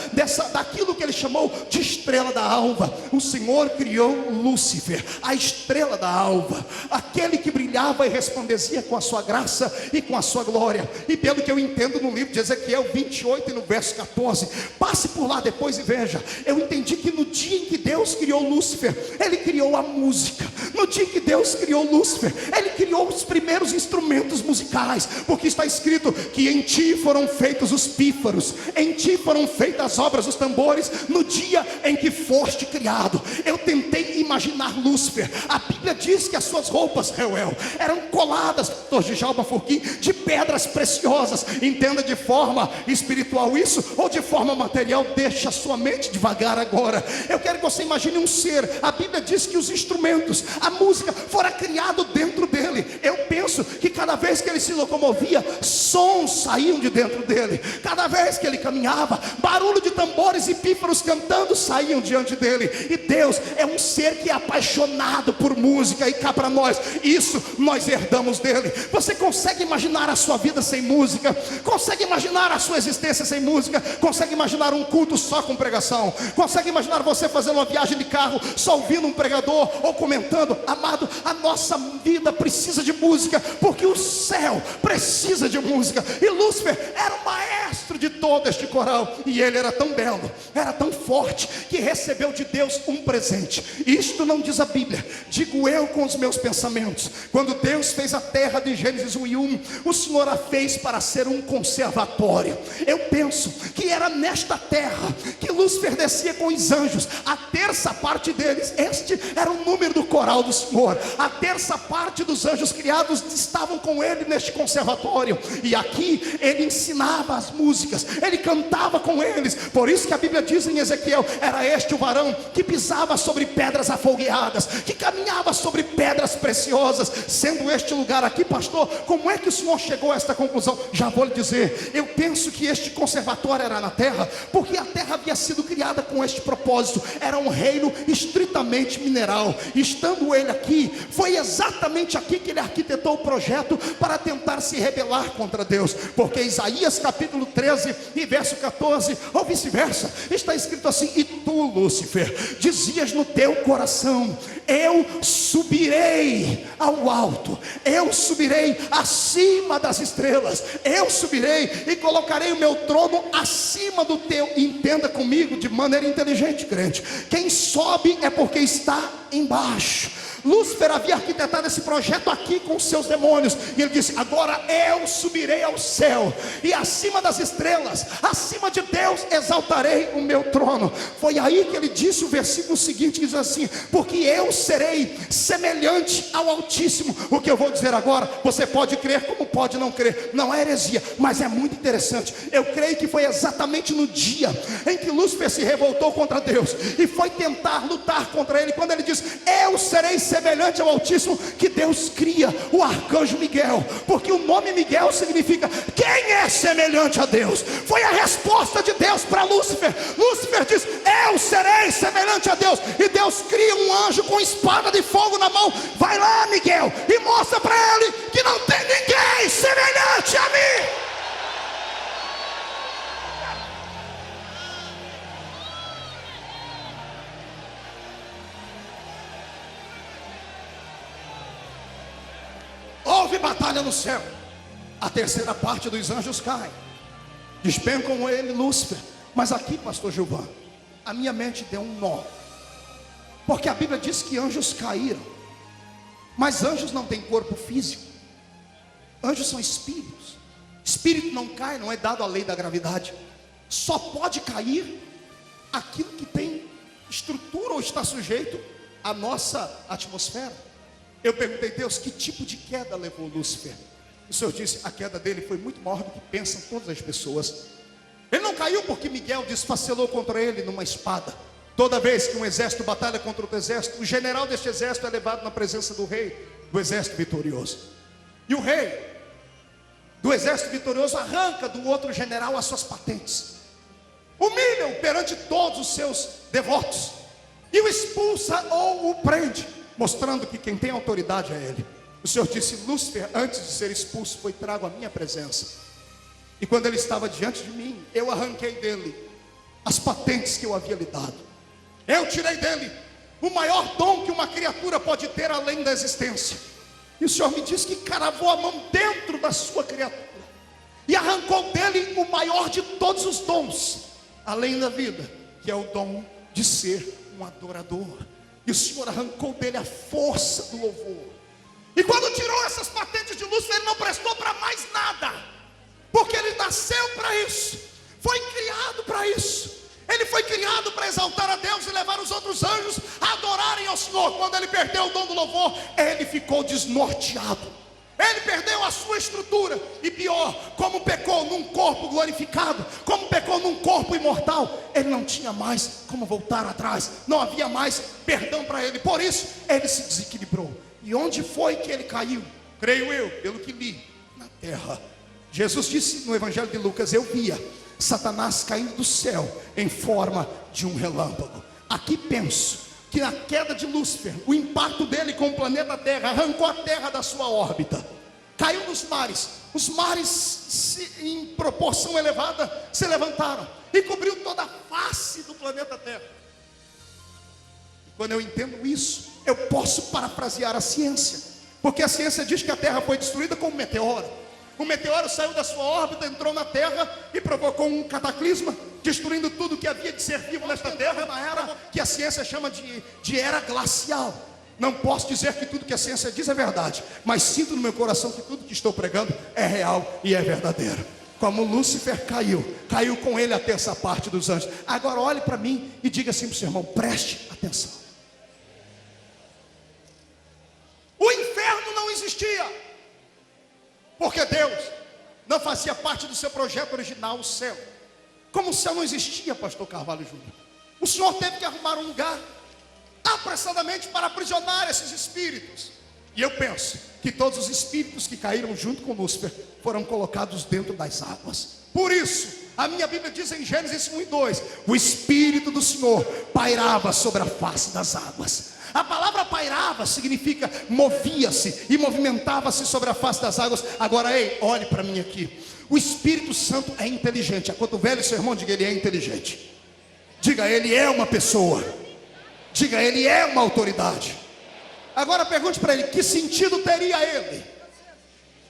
daquilo que ele chamou de estrela da alva. O Senhor criou Lúcifer, a estrela da alva, aquele que brilhava e resplandecia com a sua graça e com a sua glória. E pelo que eu entendo no livro de Ezequiel 28 e no verso 14, passe por lá depois e veja, eu entendi que no dia em que Deus criou Lúcifer, Ele criou a música. No dia em que Deus criou Lúcifer, Ele criou os primeiros instrumentos musicais, porque está escrito que em ti foram feitos os pífaros, em ti foram feitas as obras dos tambores, no dia em que foste criado. Eu tentei imaginar Lúcifer. A Bíblia diz que as suas roupas, Reuel, eram coladas, Djalma Furquim, de pedras preciosas. Entenda de forma espiritual isso, ou de forma material, deixa a sua mente devagar agora. Eu quero que você imagine um ser. A Bíblia diz que os instrumentos, a música, fora criado dentro dele. Eu penso que cada vez que ele se locomovia, sons saíam de dentro dele. Cada vez que ele caminhava, barulho de tambores e pífaros cantando saíam diante dele. E Deus é um ser que é apaixonado por música, e cá para nós, isso nós herdamos dele. Você consegue imaginar a sua vida sem música? Consegue imaginar a sua existência sem música? Consegue imaginar um culto só com pregação? Consegue imaginar você fazendo uma viagem de carro só ouvindo um pregador ou comentando? Amado, a nossa vida precisa de música, porque o céu precisa de música. E Lúcifer era o maestro de todo este coral, e ele era tão belo, era tão forte, que recebeu de Deus um presente. Isto não diz a Bíblia, digo eu com os meus pensamentos. Quando Deus fez a terra de Gênesis 1:1, o Senhor a fez para ser um conservatório. Eu penso que era nesta terra que Lúcifer descia com os anjos. A terça parte deles, este era o número do coral do Senhor. A terça parte dos anjos criados estavam com ele neste conservatório, e aqui ele ensinava as músicas, ele cantava com eles. Por isso que a Bíblia diz em Ezequiel, era este o varão que pisava sobre pedras afogueadas, que caminhava sobre pedras preciosas. Sendo este lugar aqui, pastor, como é que o senhor chegou a esta conclusão? Já vou lhe dizer. Eu penso que este conservatório era na terra, porque a terra havia sido criada com este propósito. Era um reino estritamente mineral. Estando ele aqui, foi exatamente aqui que ele arquitetou o projeto para tentar se rebelar contra Deus. Porque Isaías capítulo 13 e verso 14, ou vice-versa, está escrito assim: e tu, Lúcifer, dizias no teu coração, eu subirei ao alto, eu subirei acima das estrelas, eu subirei e colocarei o meu trono acima do teu. Entenda comigo de maneira inteligente, crente, quem sobe é porque está embaixo. Lúcifer havia arquitetado esse projeto aqui com os seus demônios, e ele disse: agora eu subirei ao céu, e acima das estrelas, acima de Deus, exaltarei o meu trono. Foi aí que ele disse o versículo seguinte, que diz assim: porque eu serei semelhante ao Altíssimo. O que eu vou dizer agora, você pode crer como pode não crer, não é heresia, mas é muito interessante. Eu creio que foi exatamente no dia em que Lúcifer se revoltou contra Deus e foi tentar lutar contra ele, quando ele diz: eu serei semelhante semelhante ao Altíssimo que Deus cria o arcanjo Miguel, porque o nome Miguel significa quem é semelhante a Deus. Foi a resposta de Deus para Lúcifer. Lúcifer diz: eu serei semelhante a Deus. E Deus cria um anjo com espada de fogo na mão. Vai lá, Miguel, e mostra para ele que não tem ninguém semelhante a mim. Houve batalha no céu. A terceira parte dos anjos cai. Despencam ele, Lúcifer. Mas aqui, pastor Gilvan, a minha mente deu um nó. Porque a Bíblia diz que anjos caíram. Mas anjos não têm corpo físico. Anjos são espíritos. Espírito não cai, não é dado a lei da gravidade. Só pode cair aquilo que tem estrutura ou está sujeito à nossa atmosfera. Eu perguntei: Deus, que tipo de queda levou Lúcifer? O Senhor disse: a queda dele foi muito maior do que pensam todas as pessoas. Ele não caiu porque Miguel desfacelou contra ele numa espada. Toda vez que um exército batalha contra outro exército, o general deste exército é levado na presença do rei do exército vitorioso. E o rei do exército vitorioso arranca do outro general as suas patentes, humilha-o perante todos os seus devotos e o expulsa ou o prende, mostrando que quem tem autoridade é ele. O Senhor disse: Lúcifer, antes de ser expulso, foi trago à minha presença. E quando ele estava diante de mim, eu arranquei dele as patentes que eu havia lhe dado. Eu tirei dele o maior dom que uma criatura pode ter além da existência. E o Senhor me disse que cravou a mão dentro da sua criatura e arrancou dele o maior de todos os dons, além da vida, que é o dom de ser um adorador. E o Senhor arrancou dele a força do louvor. E quando tirou essas patentes de Lúcifer, ele não prestou para mais nada, porque ele nasceu para isso, foi criado para isso. Ele foi criado para exaltar a Deus e levar os outros anjos a adorarem ao Senhor. Quando ele perdeu o dom do louvor, ele ficou desnorteado. Ele perdeu a sua estrutura. E pior, como pecou num corpo glorificado, como pecou num corpo imortal, ele não tinha mais como voltar atrás. Não havia mais perdão para ele. Por isso, ele se desequilibrou. E onde foi que ele caiu? Creio eu, pelo que li, na terra. Jesus disse no Evangelho de Lucas: eu via Satanás caindo do céu em forma de um relâmpago. Aqui penso que na queda de Lúcifer, o impacto dele com o planeta Terra arrancou a Terra da sua órbita, caiu nos mares. Os mares, em proporção elevada, se levantaram e cobriu toda a face do planeta Terra. E quando eu entendo isso, eu posso parafrasear a ciência, porque a ciência diz que a Terra foi destruída com um meteoro. O meteoro saiu da sua órbita, entrou na terra e provocou um cataclisma, destruindo tudo que havia de ser vivo nesta terra, na era que a ciência chama de era glacial. Não posso dizer que tudo que a ciência diz é verdade, mas sinto no meu coração que tudo que estou pregando é real e é verdadeiro. Como Lúcifer caiu com ele a terça parte dos anjos. Agora olhe para mim e diga assim para o seu irmão: preste atenção. O inferno não existia, porque Deus não fazia parte do seu projeto original, o céu. Como o céu não existia, pastor Carvalho Júnior, o Senhor teve que arrumar um lugar apressadamente para aprisionar esses espíritos. E eu penso que todos os espíritos que caíram junto com Lúcifer foram colocados dentro das águas. Por isso, a minha Bíblia diz em Gênesis 1 e 2: o Espírito do Senhor pairava sobre a face das águas. A palavra pairava significa movia-se e movimentava-se sobre a face das águas. Agora, ei, olhe para mim aqui. O Espírito Santo é inteligente. Enquanto o velho seu irmão, diga: ele é inteligente. Diga: ele é uma pessoa. Diga: ele é uma autoridade. Agora pergunte para ele: que sentido teria ele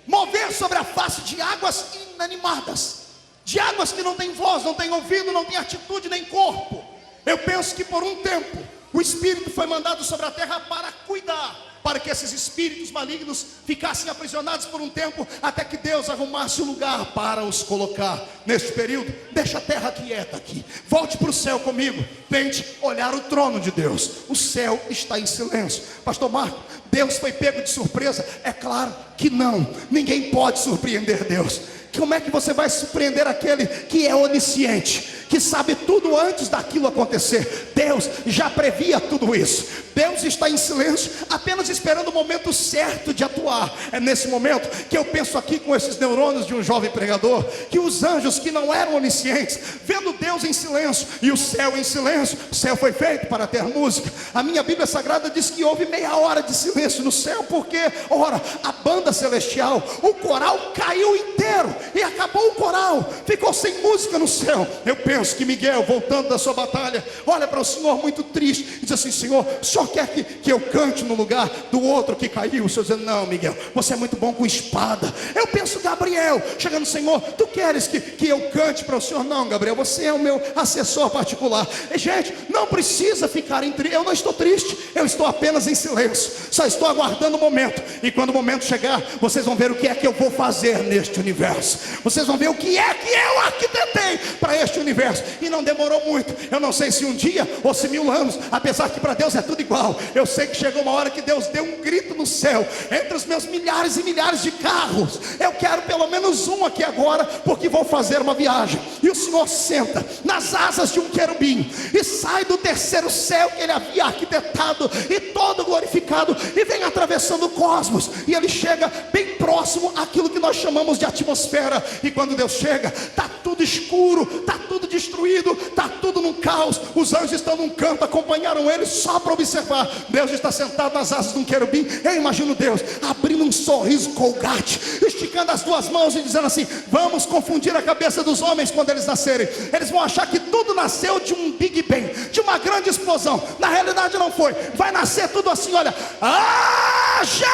mover sobre a face de águas inanimadas, de águas que não têm voz, não têm ouvido, não têm atitude nem corpo? Eu penso que por um tempo o Espírito foi mandado sobre a terra para cuidar, para que esses espíritos malignos ficassem aprisionados por um tempo, até que Deus arrumasse o lugar para os colocar. Neste período, deixa a terra quieta aqui, volte para o céu comigo, tente olhar o trono de Deus. O céu está em silêncio. Pastor Marco, Deus foi pego de surpresa? É claro que não, ninguém pode surpreender Deus. Como é que você vai surpreender aquele que é onisciente, que sabe tudo antes daquilo acontecer? Deus Deus já previa tudo isso. Deus está em silêncio, apenas esperando o momento certo de atuar. É nesse momento que eu penso aqui com esses neurônios de um jovem pregador, que os anjos que não eram oniscientes, vendo Deus em silêncio e o céu em silêncio, o céu foi feito para ter música. A minha Bíblia Sagrada diz que houve meia hora de silêncio no céu, porque, ora, a banda celestial, o coral caiu inteiro e acabou o coral, ficou sem música no céu. Eu penso que Miguel, voltando da sua batalha, olha para o Senhor muito triste e diz assim: Senhor, o Senhor quer que eu cante no lugar do outro que caiu? O Senhor diz: não, Miguel, você é muito bom com espada. Eu penso Gabriel chegando: Senhor, tu queres que eu cante para o Senhor? Não, Gabriel, você é o meu assessor particular. E, gente, não precisa ficar eu não estou triste, eu estou apenas em silêncio, só estou aguardando o momento. E quando o momento chegar, vocês vão ver o que é que eu vou fazer neste universo. Vocês vão ver o que é que eu arquitetei para este universo. E não demorou muito. Eu não sei se um dia ou se 1000 anos, apesar que para Deus é tudo igual. Eu sei que chegou uma hora que Deus deu um grito no céu, entre os meus milhares e milhares de carros, eu quero pelo menos um aqui agora, porque vou fazer uma viagem. E o Senhor senta nas asas de um querubim e sai do terceiro céu que ele havia arquitetado, e todo glorificado, e vem atravessando o cosmos, e ele chega bem próximo àquilo que nós chamamos de atmosfera. E quando Deus chega, está tudo escuro, está tudo destruído, está tudo num caos. Os anjos estão num canto, acompanharam ele só para observar. Deus está sentado nas asas de um querubim. Eu imagino Deus abrindo um sorriso Colgate, esticando as duas mãos e dizendo assim: vamos confundir a cabeça dos homens quando eles nascerem. Eles vão achar que tudo nasceu de um Big Bang, de uma grande explosão. Na realidade não foi. Vai nascer tudo assim, olha, haja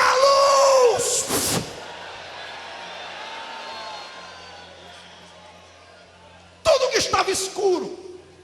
luz. Tudo que estava escuro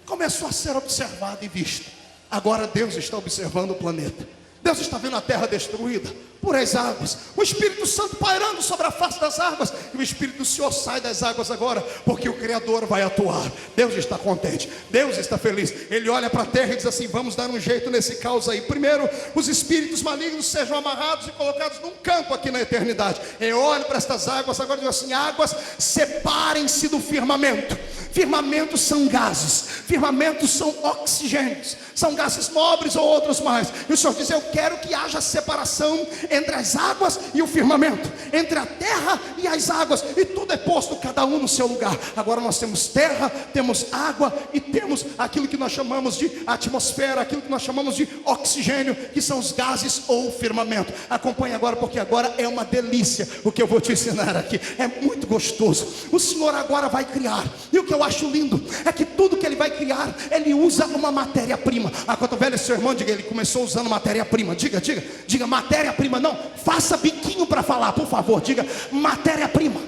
começou a ser observado e visto. Agora Deus está observando o planeta. Deus está vendo a terra destruída por as águas, o Espírito Santo pairando sobre a face das águas, e o Espírito do Senhor sai das águas agora, porque o Criador vai atuar. Deus está contente, Deus está feliz. Ele olha para a terra e diz assim: vamos dar um jeito nesse caos aí. Primeiro, os espíritos malignos sejam amarrados e colocados num campo aqui na eternidade. Eu olho para estas águas agora e digo assim: águas, separem-se do firmamento. Firmamentos são gases, firmamentos são oxigênios, são gases nobres ou outros mais. E o Senhor diz: eu quero que haja separação entre as águas e o firmamento, entre a terra e as águas, e tudo é posto cada um no seu lugar. Agora nós temos terra, temos água e temos aquilo que nós chamamos de atmosfera, aquilo que nós chamamos de oxigênio, que são os gases ou o firmamento. Acompanhe agora, porque agora é uma delícia o que eu vou te ensinar aqui, é muito gostoso. O Senhor agora vai criar, e o que eu acho lindo é que tudo que ele vai criar, ele usa uma matéria-prima. Quando o velho seu irmão, diga, ele começou usando matéria-prima. Diga matéria-prima. Não, faça biquinho para falar, por favor. Diga matéria-prima.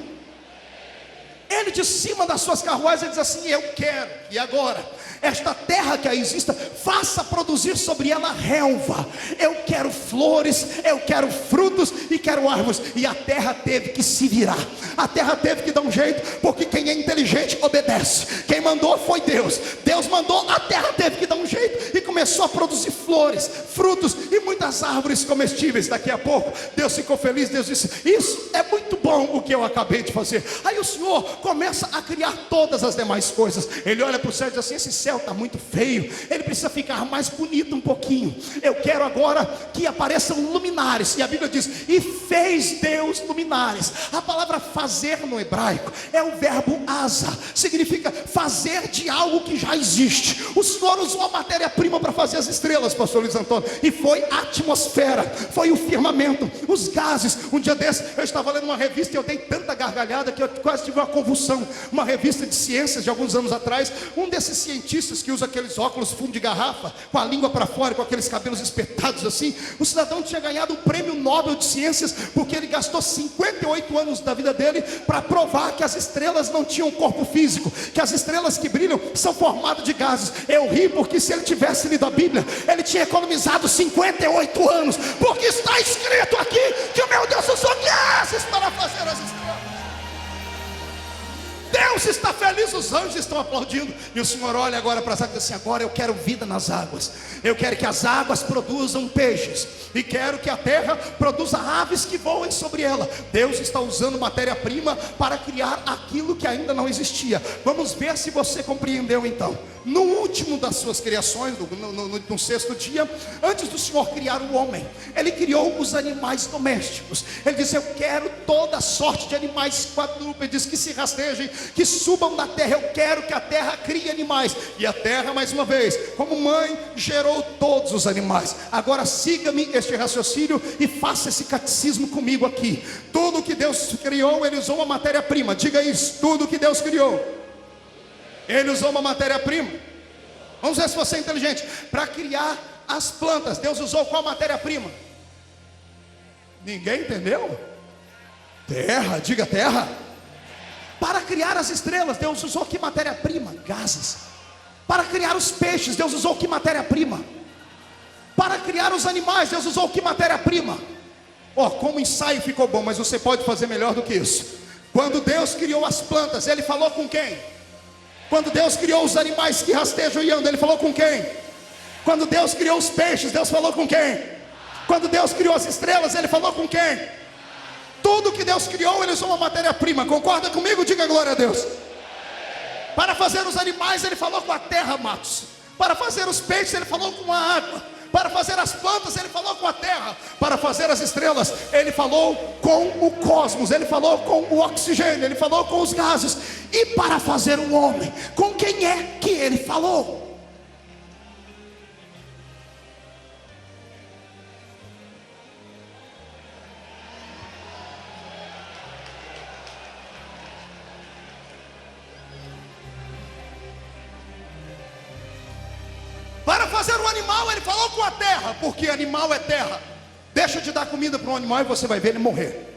Ele de cima das suas carruagens, ele diz assim: eu quero, e agora, esta terra que aí exista, faça produzir sobre ela relva. Eu quero flores, eu quero frutos e quero árvores. E a terra teve que se virar, a terra teve que dar um jeito, porque quem é inteligente obedece. Quem mandou foi Deus. Deus mandou, a terra teve que dar um jeito, e começou a produzir flores, frutos e muitas árvores comestíveis. Daqui a pouco Deus ficou feliz. Deus disse: isso é muito bom o que eu acabei de fazer. Aí o Senhor começa a criar todas as demais coisas. Ele olha para o céu e diz assim: esse céu está muito feio, ele precisa ficar mais bonito um pouquinho. Eu quero agora que apareçam luminares. E a Bíblia diz: e fez Deus luminares. A palavra fazer no hebraico é o verbo asa, significa fazer de algo que já existe. O Senhor usou a matéria-prima para fazer as estrelas, pastor Luiz Antônio, e foi a atmosfera, foi o firmamento, os gases. Um dia desse eu estava lendo uma revista e eu dei tanta gargalhada que eu quase tive uma convulsão. Uma revista de ciências de alguns anos atrás, um desses cientistas que usa aqueles óculos fundo de garrafa, com a língua para fora, com aqueles cabelos espetados assim, o cidadão tinha ganhado o prêmio Nobel de Ciências, porque ele gastou 58 anos da vida dele para provar que as estrelas não tinham corpo físico, que as estrelas que brilham são formadas de gases. Eu ri porque se ele tivesse lido a Bíblia, ele tinha economizado 58 anos, porque está escrito aqui que o meu Deus usou gases para fazer as estrelas. Deus está feliz, os anjos estão aplaudindo. E o Senhor olha agora para as águas e diz assim: agora eu quero vida nas águas. Eu quero que as águas produzam peixes, e quero que a terra produza aves que voem sobre ela. Deus está usando matéria-prima para criar aquilo que ainda não existia. Vamos ver se você compreendeu então. No último das suas criações, no sexto dia, antes do Senhor criar o homem, Ele criou os animais domésticos. Ele disse: eu quero toda sorte de animais quadrúpedes que se rastejem, que subam da terra. Eu quero que a terra crie animais. E a terra, mais uma vez, como mãe, gerou todos os animais. Agora siga-me este raciocínio e faça esse catecismo comigo aqui. Tudo que Deus criou, Ele usou uma matéria-prima. Diga isso: tudo que Deus criou, Ele usou uma matéria-prima. Vamos ver se você é inteligente. Para criar as plantas, Deus usou qual matéria-prima? Ninguém entendeu? Terra, diga terra. Para criar as estrelas, Deus usou que matéria-prima? Gases. Para criar os peixes, Deus usou que matéria-prima? Para criar os animais, Deus usou que matéria-prima? Como ensaio ficou bom, mas você pode fazer melhor do que isso. Quando Deus criou as plantas, Ele falou com quem? Quando Deus criou os animais que rastejam e andam, Ele falou com quem? Quando Deus criou os peixes, Deus falou com quem? Quando Deus criou as estrelas, Ele falou com quem? Tudo que Deus criou, Ele usou uma matéria-prima. Concorda comigo? Diga glória a Deus. Para fazer os animais, Ele falou com a terra, Matos. Para fazer os peixes, Ele falou com a água. Para fazer as plantas, Ele falou com a terra. Para fazer as estrelas, Ele falou com o cosmos. Ele falou com o oxigênio. Ele falou com os gases. E para fazer o homem, com quem é que Ele falou? Para fazer o animal, Ele falou com a terra, porque animal é terra. Deixa de dar comida para um animal e você vai ver ele morrer,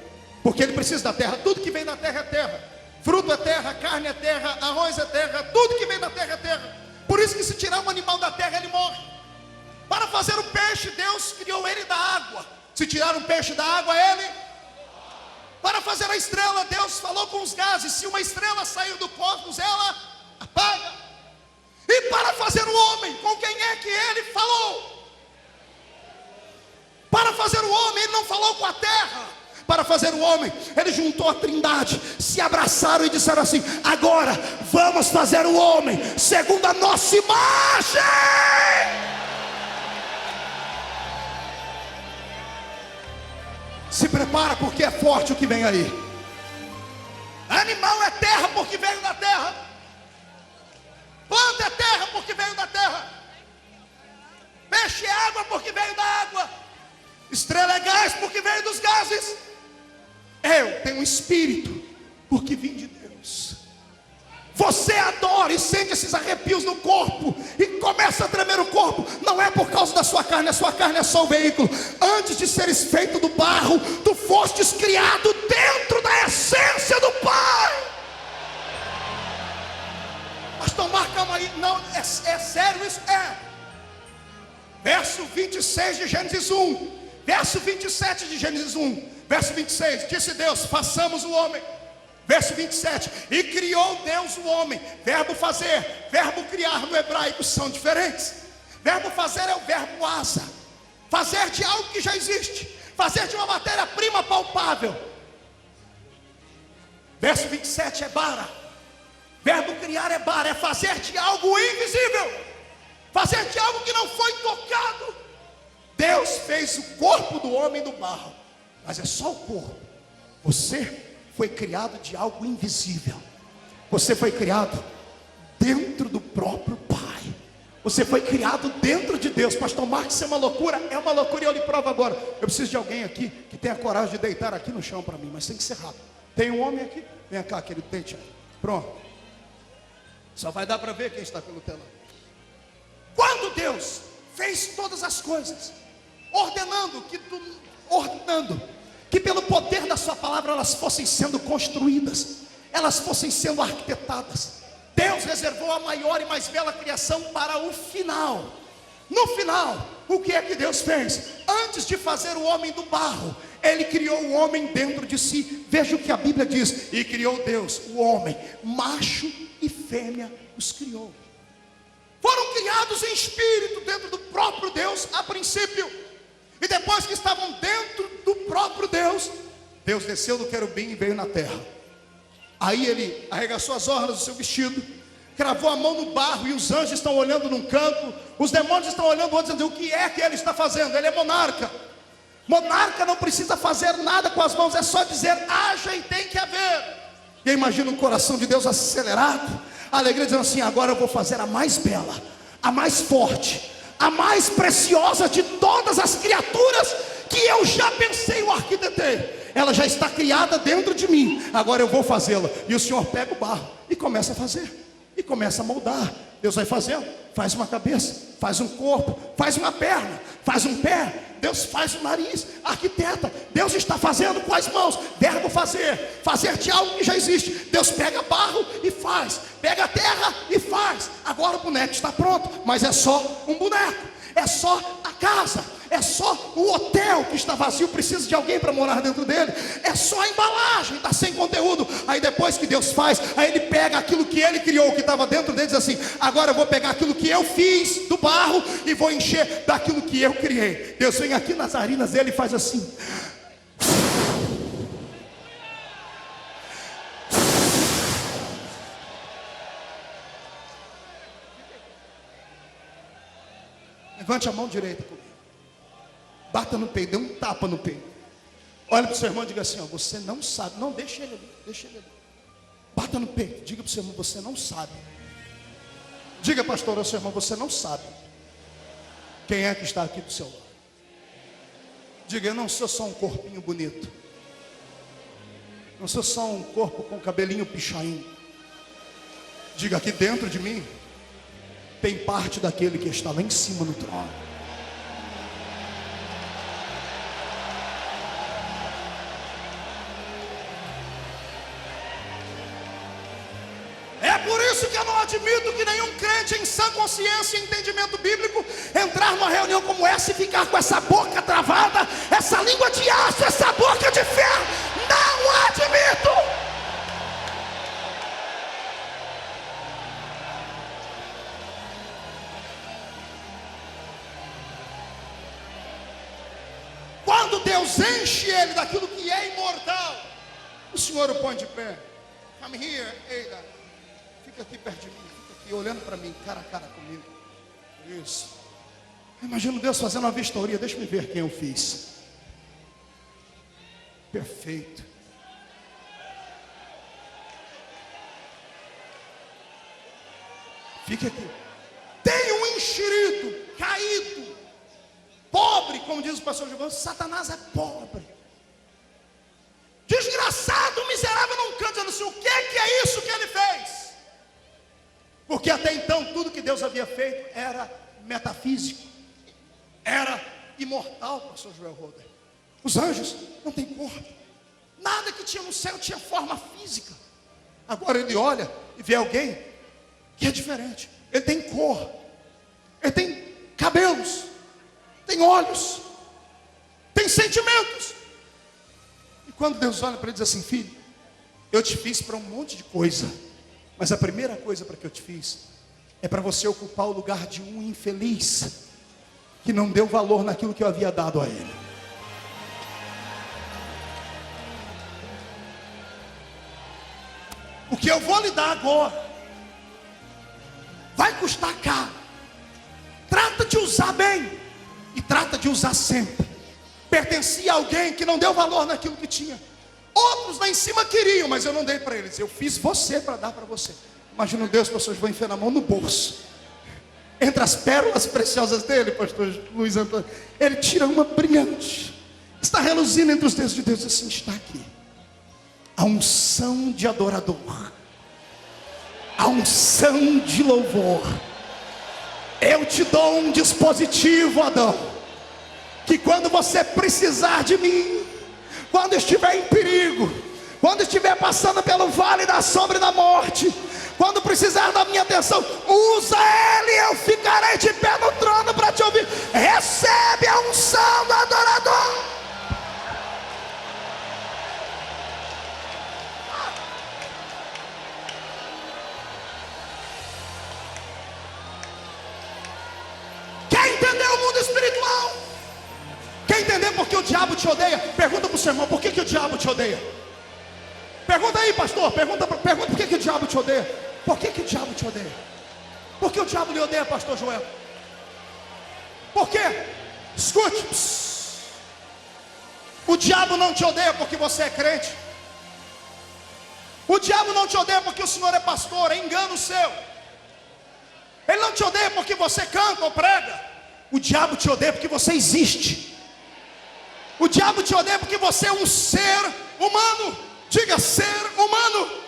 porque ele precisa da terra. Tudo que vem da terra é terra. Fruto é terra, carne é terra, arroz é terra. Tudo que vem da terra é terra. Por isso que se tirar um animal da terra, ele morre. Para fazer o peixe, Deus criou ele da água. Se tirar um peixe da água, ele... Para fazer a estrela, Deus falou com os gases. Se uma estrela sair do cosmos, ela apaga. E para fazer o homem, com quem é que Ele falou? Para fazer o homem, Ele não falou com a terra. Para fazer o homem, Ele juntou a trindade, se abraçaram e disseram assim: agora vamos fazer o homem segundo a nossa imagem. Se prepara, porque é forte o que vem aí. Animal é terra, porque veio da terra. Planta é terra, porque veio da terra. Peixe é água, porque veio da água. Estrela é gás, porque veio dos gases. Eu tenho um espírito, porque vim de Deus. Você adora e sente esses arrepios no corpo e começa a tremer o corpo. Não é por causa da sua carne, a sua carne é só o veículo. Antes de seres feito do barro, tu fostes criado dentro da essência do Pai. Pastor Marco, calma aí. Não, é sério isso? É. Verso 26 de Gênesis 1. Verso 27 de Gênesis 1. Verso 26. Disse Deus: façamos o homem. Verso 27. E criou Deus o homem. Verbo fazer, verbo criar no hebraico são diferentes. Verbo fazer é o verbo asa. Fazer de algo que já existe. Fazer de uma matéria-prima palpável. Verso 27 é bara. Verbo criar é bara, é fazer de algo invisível, fazer de algo que não foi tocado. Deus fez o corpo do homem do barro, mas é só o corpo. Você foi criado de algo invisível. Você foi criado dentro do próprio Pai. Você foi criado dentro de Deus. Pastor Marcos, isso é uma loucura? É uma loucura e eu lhe provo agora. Eu preciso de alguém aqui que tenha coragem de deitar aqui no chão para mim, mas tem que ser rápido. Tem um homem aqui? Vem cá, querido, deite aí. Pronto. Só vai dar para ver quem está pelo telão. Quando Deus fez todas as coisas, ordenando que pelo poder da sua palavra elas fossem sendo construídas, elas fossem sendo arquitetadas, Deus reservou a maior e mais bela criação para o final. No final, o que é que Deus fez? Antes de fazer o homem do barro, Ele criou o homem dentro de si. Veja o que a Bíblia diz: e criou Deus o homem, macho e fêmea os criou. Foram criados em espírito dentro do próprio Deus a princípio. E depois que estavam dentro do próprio Deus, Deus desceu do querubim e veio na terra. Aí ele arregaçou as orlas do seu vestido, cravou a mão no barro, e os anjos estão olhando num canto, os demônios estão olhando outro, dizendo: o que é que ele está fazendo? Ele é monarca. Monarca não precisa fazer nada com as mãos, é só dizer: haja, e tem que haver. E eu imagino o coração de Deus acelerado, a alegria, dizendo assim: agora eu vou fazer a mais bela, a mais forte, a mais preciosa de todas as criaturas que eu já pensei ou arquitetei. Ela já está criada dentro de mim, agora eu vou fazê-la. E o Senhor pega o barro e começa a fazer, e começa a moldar. Deus vai fazendo, faz uma cabeça, faz um corpo, faz uma perna, faz um pé. Deus faz o nariz, arquiteta. Deus está fazendo com as mãos, verbo fazer, fazer de algo que já existe. Deus pega barro e faz, pega terra e faz. Agora o boneco está pronto, mas é só um boneco, é só a casa, é só o hotel que está vazio, precisa de alguém para morar dentro dele. É só a embalagem, está sem conteúdo. Aí depois que Deus faz, aí ele pega aquilo que ele criou, que estava dentro dele, e diz assim: agora eu vou pegar aquilo que eu fiz do barro e vou encher daquilo que eu criei. Deus vem aqui nas narinas dele e faz assim. Levante a mão direita comigo. Bata no peito, dê um tapa no peito. Olha para o seu irmão e diga assim: ó, você não sabe. Não, deixa ele ali, deixa ele ali. Bata no peito, diga para o seu irmão: você não sabe. Diga, pastor, ao seu irmão: você não sabe quem é que está aqui do seu lado. Diga: eu não sou só um corpinho bonito, não sou só um corpo com cabelinho pichain. Diga: aqui dentro de mim tem parte daquele que está lá em cima no trono. É por isso que eu não admito que nenhum crente em sã consciência e entendimento bíblico entrar numa reunião como essa e ficar com essa boca travada, essa língua de aço, essa boca de ferro. Não admito. Quando Deus enche ele daquilo que é imortal, o Senhor o põe de pé. Come here, Ada. Fica aqui perto de mim, fica aqui olhando para mim, cara a cara comigo. Isso. Imagino Deus fazendo uma vistoria. Deixa eu ver quem eu fiz. Perfeito. Fique aqui. Tem um enxerido caído, pobre, como diz o pastor Giovanni. Satanás é pobre, desgraçado, miserável, não canta, dizendo assim: o que é isso que ele fez? Porque até então tudo que Deus havia feito era metafísico, era imortal, pastor Joel Roder. Os anjos não têm corpo, nada que tinha no céu tinha forma física. Agora ele olha e vê alguém que é diferente. Ele tem cor, ele tem cabelos, tem olhos, tem sentimentos. E quando Deus olha para ele, diz assim: filho, eu te fiz para um monte de coisa, mas a primeira coisa para que eu te fiz é para você ocupar o lugar de um infeliz que não deu valor naquilo que eu havia dado a ele. O que eu vou lhe dar agora vai custar caro. Trata de usar bem e trata de usar sempre. Pertencia a alguém que não deu valor naquilo que tinha. Outros lá em cima queriam, mas eu não dei para eles. Eu fiz você para dar para você. Imagina Deus, pessoas vão enfiar a mão no bolso, entre as pérolas preciosas dele, pastor Luiz Antônio, ele tira uma brilhante, está reluzindo entre os dedos de Deus, assim: está aqui a unção de adorador, a unção de louvor. Eu te dou um dispositivo, Adão, que quando você precisar de mim, quando estiver em perigo, quando estiver passando pelo vale da sombra e da morte, quando precisar da minha atenção, usa ele, eu ficarei de pé no trono para te ouvir. Recebe a unção do adorador. espiritual. Quer entender por que o diabo te odeia? Pergunta para o seu irmão, por que o diabo te odeia? Pergunta aí, pastor, pergunta por que o diabo te odeia? Por que o diabo te odeia? Por que o diabo lhe odeia, pastor Joel? Por quê? Escute. O diabo não te odeia porque você é crente. O diabo não te odeia porque o senhor é pastor, é engano seu. Ele não te odeia porque você canta ou prega. O diabo te odeia porque você existe. O diabo te odeia porque você é um ser humano. Diga, ser humano.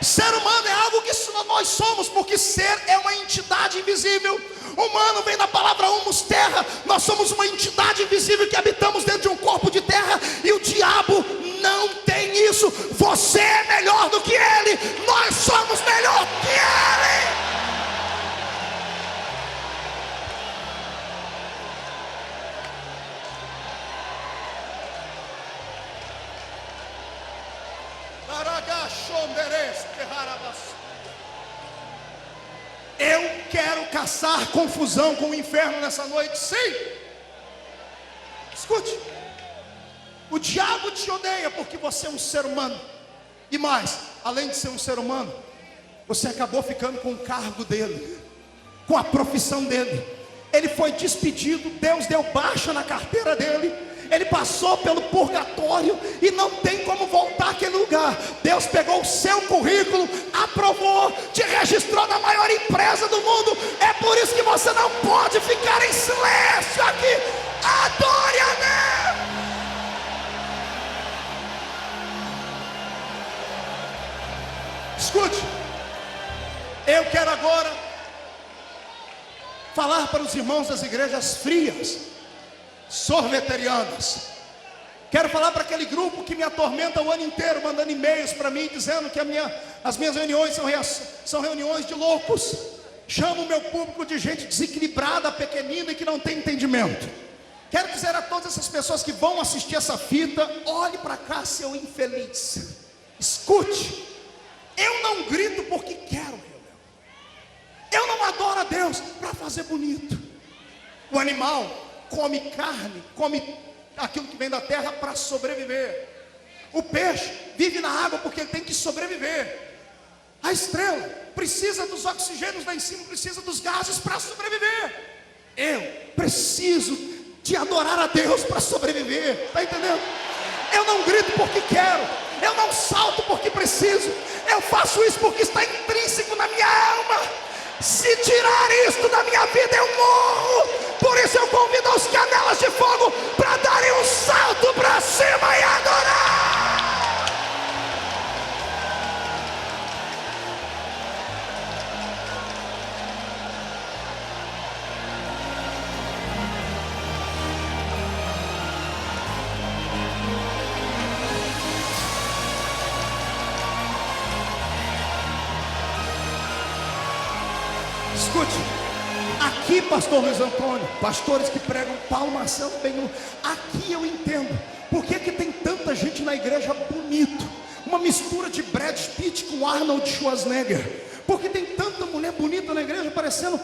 Ser humano é algo que nós somos, porque ser é uma entidade invisível. Humano vem da palavra humus, terra. Nós somos uma entidade invisível que habitamos dentro de um corpo de terra. E o diabo não tem isso. Você é melhor do que ele. Nós somos melhor que ele. Eu quero caçar confusão com o inferno nessa noite, sim. Escute, o diabo te odeia porque você é um ser humano. E mais, além de ser um ser humano, você acabou ficando com o cargo dele, com a profissão dele. Ele foi despedido, Deus deu baixa na carteira dele. Ele passou pelo purgatório e não tem como voltar àquele lugar. Deus pegou o seu currículo, aprovou, te registrou na maior empresa do mundo. É por isso que você não pode ficar em silêncio aqui. Adore a Deus. Escute, eu quero agora falar para os irmãos das igrejas frias, sorveterianas. Quero falar para aquele grupo que me atormenta o ano inteiro, mandando e-mails para mim, dizendo que as minhas reuniões são reuniões de loucos. Chamo o meu público de gente desequilibrada, pequenina e que não tem entendimento. Quero dizer a todas essas pessoas que vão assistir essa fita: olhe para cá, seu infeliz. Escute, eu não grito porque quero. Eu não adoro a Deus para fazer bonito. O animal come carne, come aquilo que vem da terra para sobreviver. O peixe vive na água porque ele tem que sobreviver. A estrela precisa dos oxigênios lá em cima, precisa dos gases para sobreviver. Eu preciso de adorar a Deus para sobreviver. Está entendendo? Eu não grito porque quero, eu não salto porque preciso, eu faço isso porque está intrínseco na minha alma. Se tirar isto da minha vida, eu morro. Por isso eu convido os canelas de fogo para darem um salto para cima e adorar. Escute, aqui, pastor Luiz Antônio, pastores que pregam Paulo Marcelo bem, aqui eu entendo por que tem tanta gente na igreja bonito, uma mistura de Brad Pitt com Arnold Schwarzenegger. Porque tem tanta mulher bonita na igreja, parecendo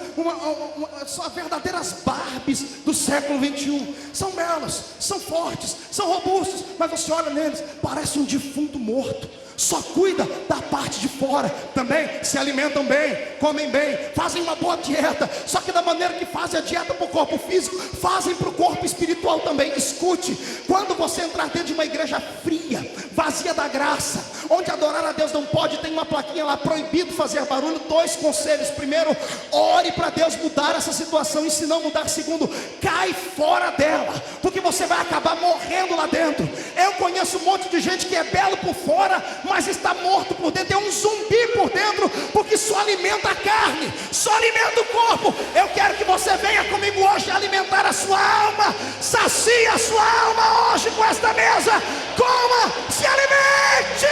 só verdadeiras Barbies do século 21. São belas, são fortes, são robustos, mas você olha neles, parece um defunto morto. Só cuida da parte de fora. Também se alimentam bem, comem bem, fazem uma boa dieta. Só que da maneira que fazem a dieta para o corpo físico, fazem para o corpo espiritual também. Escute, quando você entrar dentro de uma igreja fria, vazia da graça, onde adorar a Deus não pode, tem uma plaquinha lá: proibido fazer barulho. 2 conselhos: primeiro, ore para Deus mudar essa situação, e se não mudar, segundo, cai fora dela, porque você vai acabar morrendo lá dentro. Eu conheço um monte de gente que é belo por fora, mas está morto por dentro, é um zumbi por dentro, porque só alimenta a carne, só alimenta o corpo. Eu quero que você venha comigo hoje alimentar a sua alma. Sacie a sua alma hoje com esta mesa. Coma, se alimente.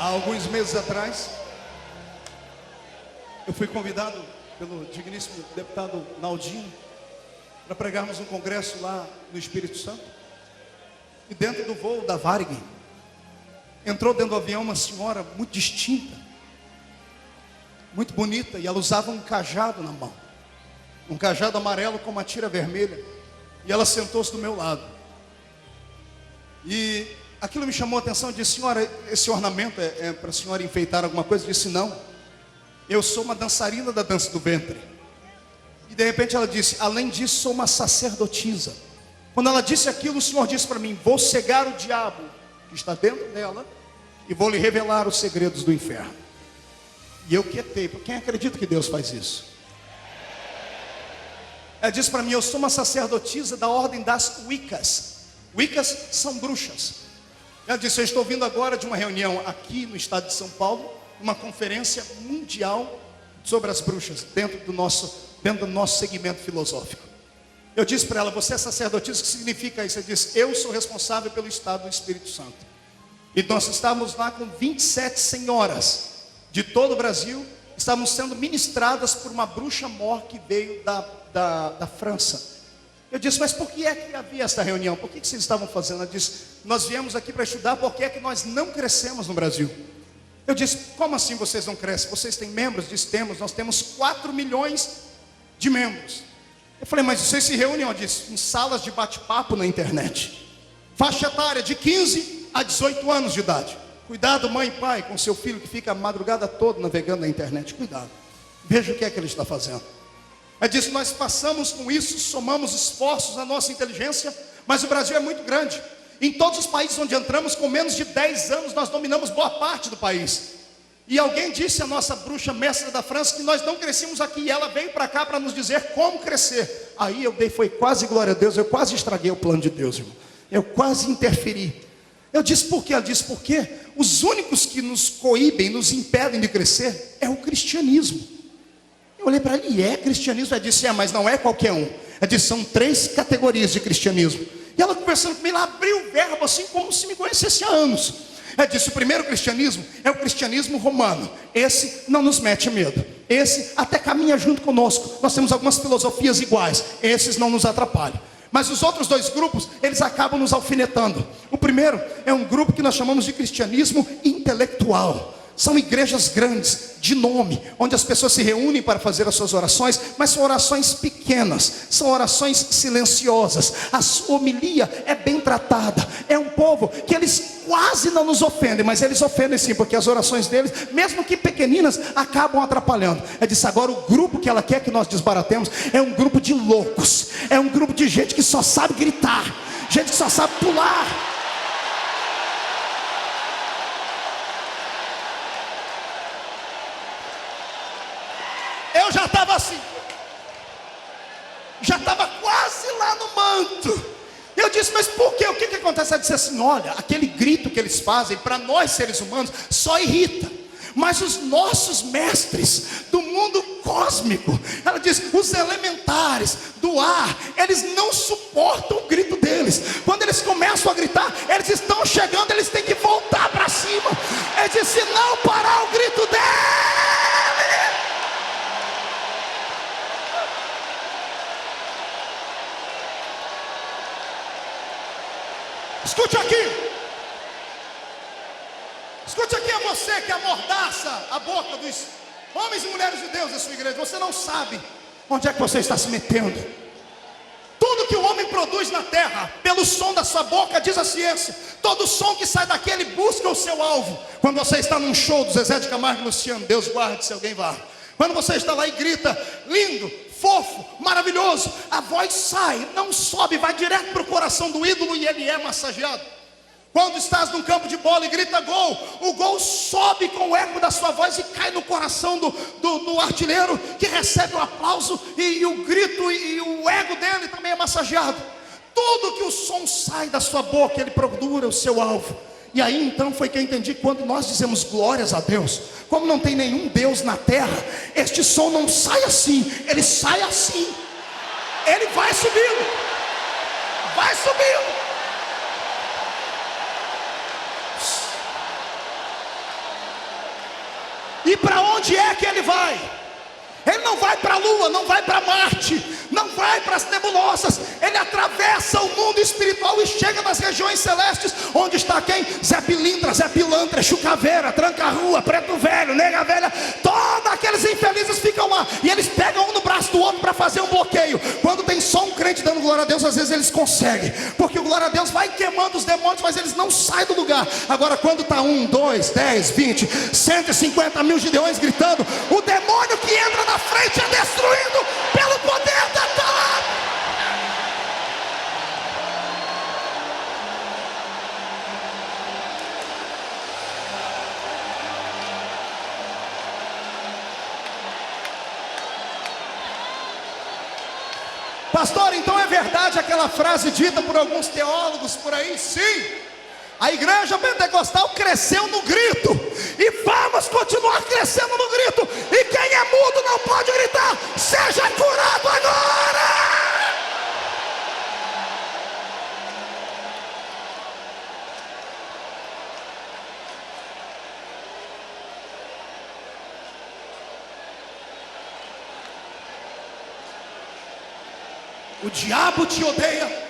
Há alguns meses atrás, eu fui convidado pelo digníssimo deputado Naldinho para pregarmos um congresso lá no Espírito Santo. E dentro do voo da Varig, entrou dentro do avião uma senhora muito distinta, muito bonita, e ela usava um cajado na mão, um cajado amarelo com uma tira vermelha, e ela sentou-se do meu lado. E aquilo me chamou a atenção. Eu disse: senhora, esse ornamento é para a senhora enfeitar alguma coisa? Eu disse: não, eu sou uma dançarina da dança do ventre. E de repente ela disse: além disso, sou uma sacerdotisa. Quando ela disse aquilo, o Senhor disse para mim: vou cegar o diabo que está dentro dela e vou lhe revelar os segredos do inferno. E eu quietei, porque quem acredita que Deus faz isso? Ela disse para mim: eu sou uma sacerdotisa da ordem das Wiccas. Wiccas são bruxas. Ela disse: eu estou vindo agora de uma reunião aqui no estado de São Paulo, uma conferência mundial sobre as bruxas, dentro do nosso segmento filosófico. Eu disse para ela: você é sacerdotisa, o que significa isso? Ela disse: eu sou responsável pelo estado do Espírito Santo. E nós estávamos lá com 27 senhoras de todo o Brasil, estávamos sendo ministradas por uma bruxa mor que veio da França. Eu disse: mas por que é que havia esta reunião? Por que vocês estavam fazendo? Ela disse: nós viemos aqui para estudar porque é que nós não crescemos no Brasil. Eu disse: como assim vocês não crescem? Vocês têm membros? Diz: temos, nós temos 4 milhões de membros. Eu falei: mas vocês se reúnem? Ela disse: em salas de bate-papo na internet. Faixa etária de 15 a 18 anos de idade. Cuidado, mãe e pai, com seu filho que fica a madrugada toda navegando na internet. Cuidado, veja o que é que ele está fazendo. Ela disse: nós passamos com isso, somamos esforços na nossa inteligência, mas o Brasil é muito grande. Em todos os países onde entramos, com menos de 10 anos, nós dominamos boa parte do país. E alguém disse à nossa bruxa mestra da França que nós não crescemos aqui, e ela veio para cá para nos dizer como crescer. Aí foi quase glória a Deus, eu quase estraguei o plano de Deus, irmão. Eu quase interferi. Eu disse: por quê? Ela disse: porque os únicos que nos coíbem, nos impedem de crescer, é o cristianismo. Eu olhei para ela: e é cristianismo? Ela disse: mas não é qualquer um. Ela disse: são 3 categorias de cristianismo. E ela conversando comigo, ela abriu o verbo assim como se me conhecesse há anos. Ela disse: o primeiro cristianismo é o cristianismo romano. Esse não nos mete medo. Esse até caminha junto conosco. Nós temos algumas filosofias iguais. Esses não nos atrapalham. Mas os outros 2 grupos, eles acabam nos alfinetando. O primeiro é um grupo que nós chamamos de cristianismo intelectual. São igrejas grandes, de nome, onde as pessoas se reúnem para fazer as suas orações, mas são orações pequenas, são orações silenciosas. A sua homilia é bem tratada. É um povo que eles quase não nos ofendem, mas eles ofendem sim, porque as orações deles, mesmo que pequeninas, acabam atrapalhando. Ela disse: agora o grupo que ela quer que nós desbaratemos é um grupo de loucos, é um grupo de gente que só sabe gritar, gente que só sabe pular. Eu já estava assim, já estava quase lá no manto. Eu disse: mas por quê? O que acontece? Ela disse assim: olha, aquele grito que eles fazem, para nós seres humanos, só irrita. Mas os nossos mestres do mundo cósmico, ela diz, os elementares do ar, eles não suportam o grito deles. Quando eles começam a gritar, eles estão chegando, eles têm que voltar para cima. Ela diz: se não parar o grito dele. Escute aqui. Escute aqui a você que amordaça a boca dos homens e mulheres de Deus da sua igreja. Você não sabe onde é que você está se metendo. Tudo que o homem produz na terra, pelo som da sua boca, diz a ciência, todo som que sai daqui, ele busca o seu alvo. Quando você está num show do Zezé de Camargo e Luciano, Deus guarde se alguém vá. Quando você está lá e grita, lindo, fofo, maravilhoso, a voz sai, não sobe, vai direto para o coração do ídolo e ele é massageado. Quando estás num campo de bola e grita gol, o gol sobe com o eco da sua voz e cai no coração do artilheiro, que recebe o aplauso e o grito e o ego dele também é massageado. Tudo que o som sai da sua boca, ele procura o seu alvo. E aí então foi que eu entendi, quando nós dizemos glórias a Deus, como não tem nenhum Deus na terra, este som não sai assim, ele sai assim. Ele vai subindo, vai subindo. onde é que ele vai? Ele não vai para a Lua, não vai para Marte, não vai para as nebulosas. Ele atravessa o mundo espiritual e chega nas regiões celestes. Onde está quem? Zé Pilintra, Zé Pilantra, Chucaveira, Tranca-Rua, Preto Velho, Nega Velha. Todos aqueles infelizes ficam lá. E eles pegam um no braço do outro para fazer um bloqueio. Quando tem só um crente dando glória a Deus, às vezes eles conseguem. Porque o glória a Deus vai queimando os demônios, mas eles não saem do lugar. Agora quando está 1, 2, 10, 20, 150 mil gideões gritando, o demônio que entra na frente é destruído pelo poder da palavra. Pastor, então é verdade aquela frase dita por alguns teólogos por aí? Sim. A igreja pentecostal cresceu no grito, e vamos continuar crescendo no grito. E quem é mudo não pode gritar: seja curado agora. O diabo te odeia.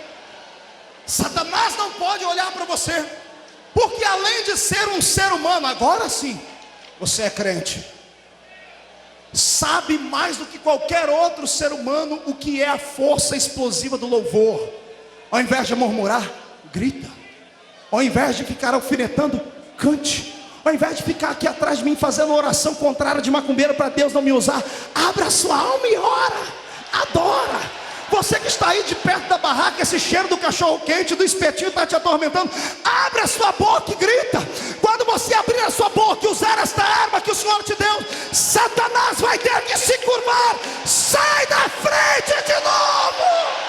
Satanás não pode olhar para você, porque além de ser um ser humano, agora sim, você é crente. Sabe mais do que qualquer outro ser humano o que é a força explosiva do louvor. Ao invés de murmurar, grita. Ao invés de ficar alfinetando, cante. Ao invés de ficar aqui atrás de mim fazendo oração contrária de macumbeiro para Deus não me usar, abra sua alma e ora, adora. Você que está aí de perto da barraca, esse cheiro do cachorro quente, do espetinho está te atormentando, abre a sua boca e grita. Quando você abrir a sua boca e usar esta arma que o Senhor te deu, Satanás vai ter que se curvar. Sai da frente de novo.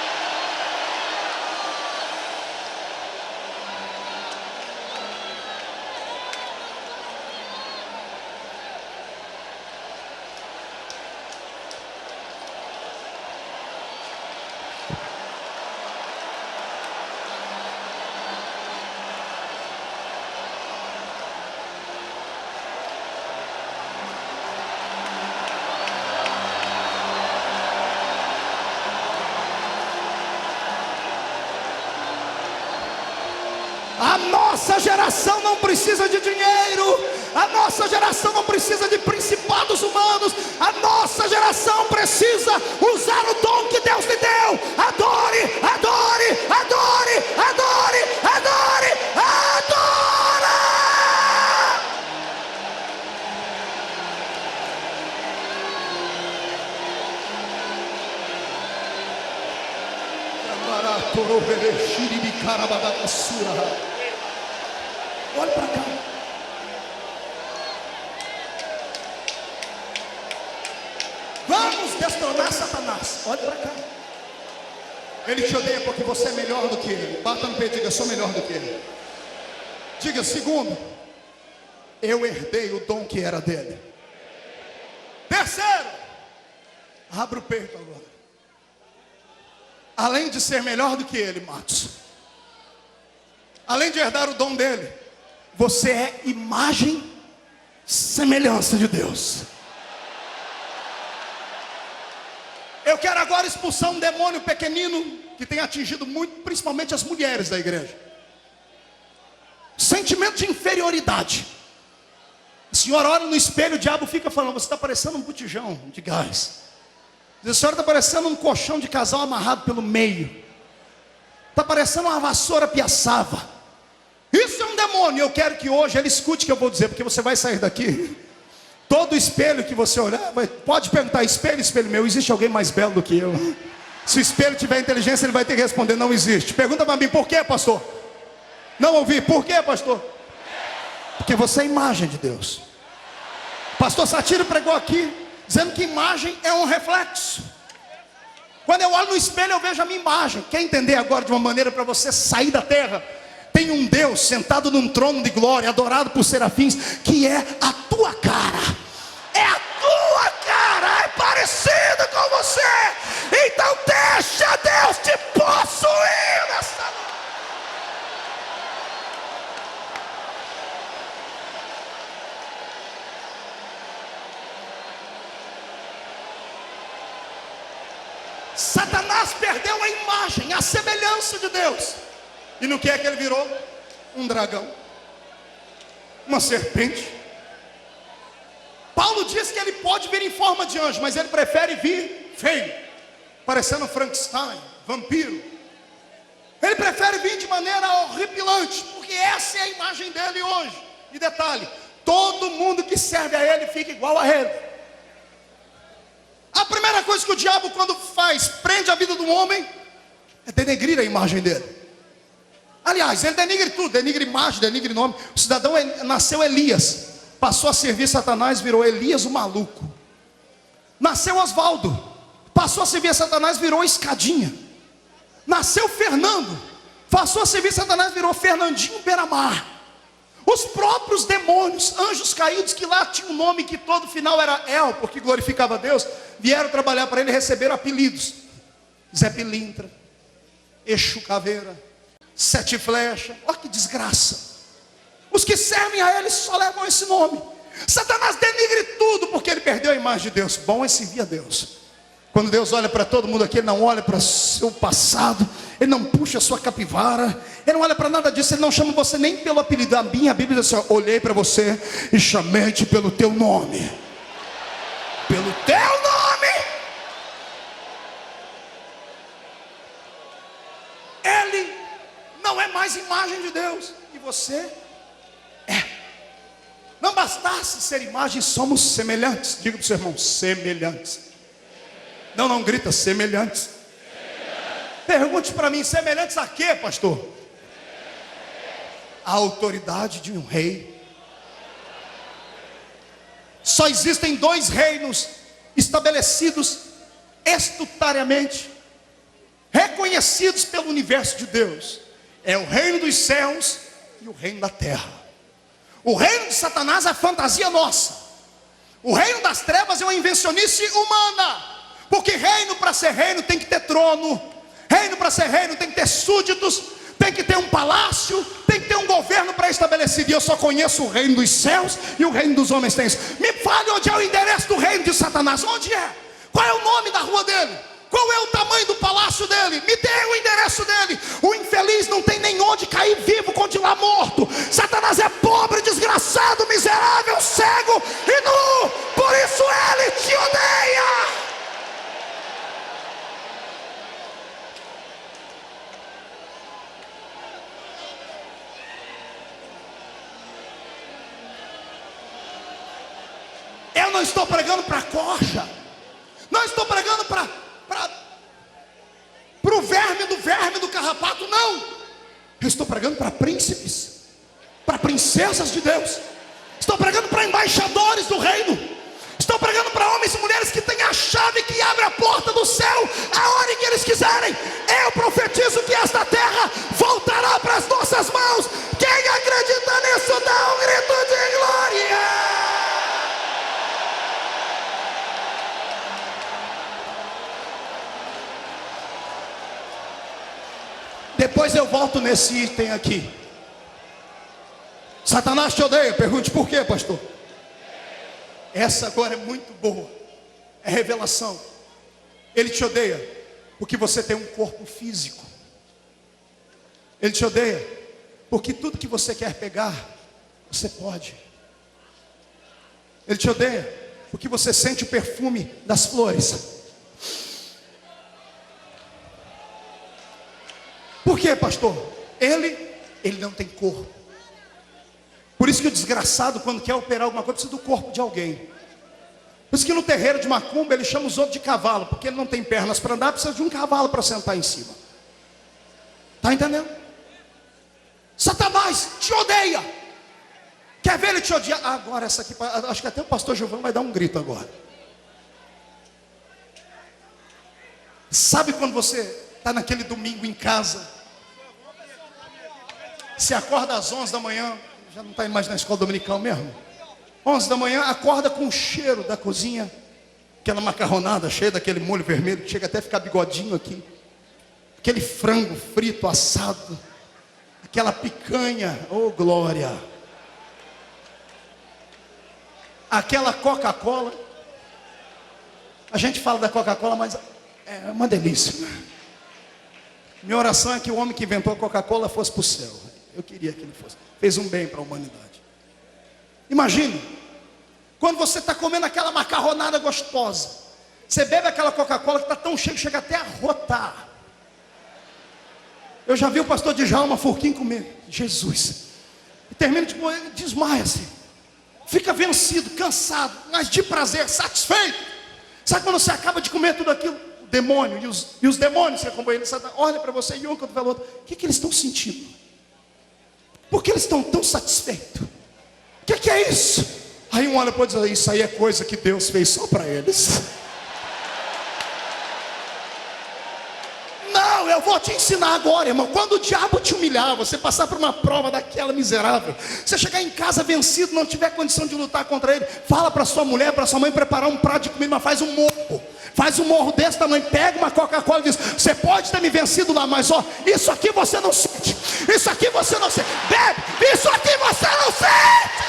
A nossa geração não precisa de dinheiro. A nossa geração não precisa de principados humanos. A nossa geração precisa usar o dom que Deus lhe deu. Adore, adore, adore, adore, adore, adore. Olha para cá. Vamos destronar Satanás. Olha para cá. Ele te odeia porque você é melhor do que ele. Bata no peito e diga: sou melhor do que ele. Diga: segundo, eu herdei o dom que era dele. Terceiro, abra o peito agora. Além de ser melhor do que ele, Matos, além de herdar o dom dele, você é imagem, semelhança de Deus. Eu quero agora expulsar um demônio pequenino que tem atingido muito, principalmente as mulheres da igreja. Sentimento de inferioridade. A senhora olha no espelho, o diabo fica falando: você está parecendo um botijão de gás. A senhora está parecendo um colchão de casal amarrado pelo meio. Está parecendo uma vassoura piaçava. Isso é um demônio. Eu quero que hoje ele escute o que eu vou dizer, porque você vai sair daqui. Todo espelho que você olhar, pode perguntar: espelho, espelho meu, existe alguém mais belo do que eu? Se o espelho tiver inteligência, ele vai ter que responder: não existe. Pergunta para mim: por quê, pastor? Não ouvi. Por quê, pastor? Porque você é a imagem de Deus. Pastor Satiro pregou aqui dizendo que imagem é um reflexo. Quando eu olho no espelho, eu vejo a minha imagem. Quer entender agora de uma maneira para você sair da terra? Tem um Deus sentado num trono de glória, adorado por serafins, que é a tua cara. É a tua cara, é parecido com você. Então deixa Deus te possuir nessa noite. deu a imagem, a semelhança de Deus. E no que é que ele virou? Um dragão, uma serpente. Paulo diz que ele pode vir em forma de anjo, mas ele prefere vir feio, parecendo Frankenstein, vampiro. Ele prefere vir de maneira horripilante, porque essa é a imagem dele hoje. E detalhe, todo mundo que serve a ele fica igual a ele. A primeira coisa que o diabo, quando faz, prende a vida do homem, é denegrir a imagem dele. Aliás, ele denigre tudo, denigre imagem, denigre nome. O cidadão nasceu Elias, passou a servir Satanás, virou Elias o maluco. Nasceu Osvaldo, passou a servir Satanás, virou Escadinha. Nasceu Fernando, passou a servir Satanás, virou Fernandinho Beira-Mar. Os próprios demônios, anjos caídos, que lá tinha um nome que todo final era El, porque glorificava a Deus, vieram trabalhar para ele e receberam apelidos: Zé Pilintra, Exu Caveira, Sete Flechas. Olha que desgraça. Os que servem a ele só levam esse nome. Satanás denigre tudo, porque ele perdeu a imagem de Deus. Bom é servir a Deus. Quando Deus olha para todo mundo aqui, ele não olha para o seu passado, ele não puxa a sua capivara, ele não olha para nada disso, ele não chama você nem pelo apelido. A minha Bíblia diz assim: olhei para você e chamei-te pelo teu nome. Pelo teu nome. Ele não é mais imagem de Deus, e você é. Não bastasse ser imagem, somos semelhantes. Diga para o seu irmão: semelhantes. Não grita, semelhantes. Pergunte para mim: semelhantes a quê, pastor? A autoridade de um rei. Só existem dois reinos estabelecidos estatutariamente, reconhecidos pelo universo de Deus: é o reino dos céus e o reino da terra. O reino de Satanás é a fantasia nossa. O reino das trevas é uma invencionice humana. Porque reino, para ser reino, tem que ter trono. Reino, para ser reino, tem que ter súditos. Tem que ter um palácio. Tem que ter um governo pré-estabelecido. E eu só conheço o reino dos céus e o reino dos homens tem isso. Me fale onde é o endereço do reino de Satanás. Onde é? Qual é o nome da rua dele? Qual é o tamanho do palácio dele? Me dê o endereço dele. O infeliz não tem nem onde cair vivo, continuar morto. Satanás é pobre, desgraçado, miserável, cego e nu. Por isso ele te odeia. Eu não estou pregando para corja. Não estou pregando para o verme do carrapato, não. Eu estou pregando para príncipes, para princesas de Deus. Estou pregando para embaixadores do reino. Estou pregando para homens e mulheres que têm a chave que abre a porta do céu a hora em que eles quiserem. Eu profetizo que esta terra voltará para as nossas mãos. Quem acredita nisso, dá um grito de glória. Depois eu volto nesse item aqui. Satanás te odeia. Pergunte por quê, pastor? Essa agora é muito boa. É revelação. Ele te odeia porque você tem um corpo físico. Ele te odeia porque tudo que você quer pegar, você pode. Ele te odeia porque você sente o perfume das flores. Por quê, pastor? Ele não tem corpo. Por isso que o desgraçado, quando quer operar alguma coisa, precisa do corpo de alguém. Por isso que no terreiro de macumba ele chama os outros de cavalo, porque ele não tem pernas para andar, precisa de um cavalo para sentar em cima. Está entendendo? Satanás te odeia. Quer ver ele te odiar? Agora essa aqui, acho que até o pastor Giovanni vai dar um grito agora. Sabe quando você está naquele domingo em casa, se acorda às 11 da manhã, já não está indo mais na escola dominical mesmo, 11 da manhã, acorda com o cheiro da cozinha, aquela macarronada cheia daquele molho vermelho, que chega até a ficar bigodinho aqui, aquele frango frito, assado, aquela picanha, oh glória, aquela Coca-Cola. A gente fala da Coca-Cola, mas é uma delícia. Minha oração é que o homem que inventou a Coca-Cola fosse para o céu. Eu queria que ele fosse. Fez um bem para a humanidade. Imagine, quando você está comendo aquela macarronada gostosa, você bebe aquela Coca-Cola que está tão cheia que chega até a rotar. Eu já vi o pastor Djalma Furquim comer. Jesus. E termina de comer, desmaia-se. Fica vencido, cansado, mas de prazer, satisfeito. Sabe quando você acaba de comer tudo aquilo? O demônio e os demônios que acompanham ele, olha para você e um quando fala outro. O que eles estão sentindo? Por que eles estão tão satisfeitos? O que é isso? Aí um olha para dizer, isso aí é coisa que Deus fez só para eles. Não, eu vou te ensinar agora, irmão. Quando o diabo te humilhar, você passar por uma prova daquela miserável, você chegar em casa vencido, não tiver condição de lutar contra ele, fala para sua mulher, para sua mãe preparar um prato de comida, mas faz um morro. Faz um morro desse tamanho, pega uma Coca-Cola e diz, você pode ter me vencido lá, mas ó, isso aqui você não sente. Isso aqui você não sente. Bebe, isso aqui você não sente.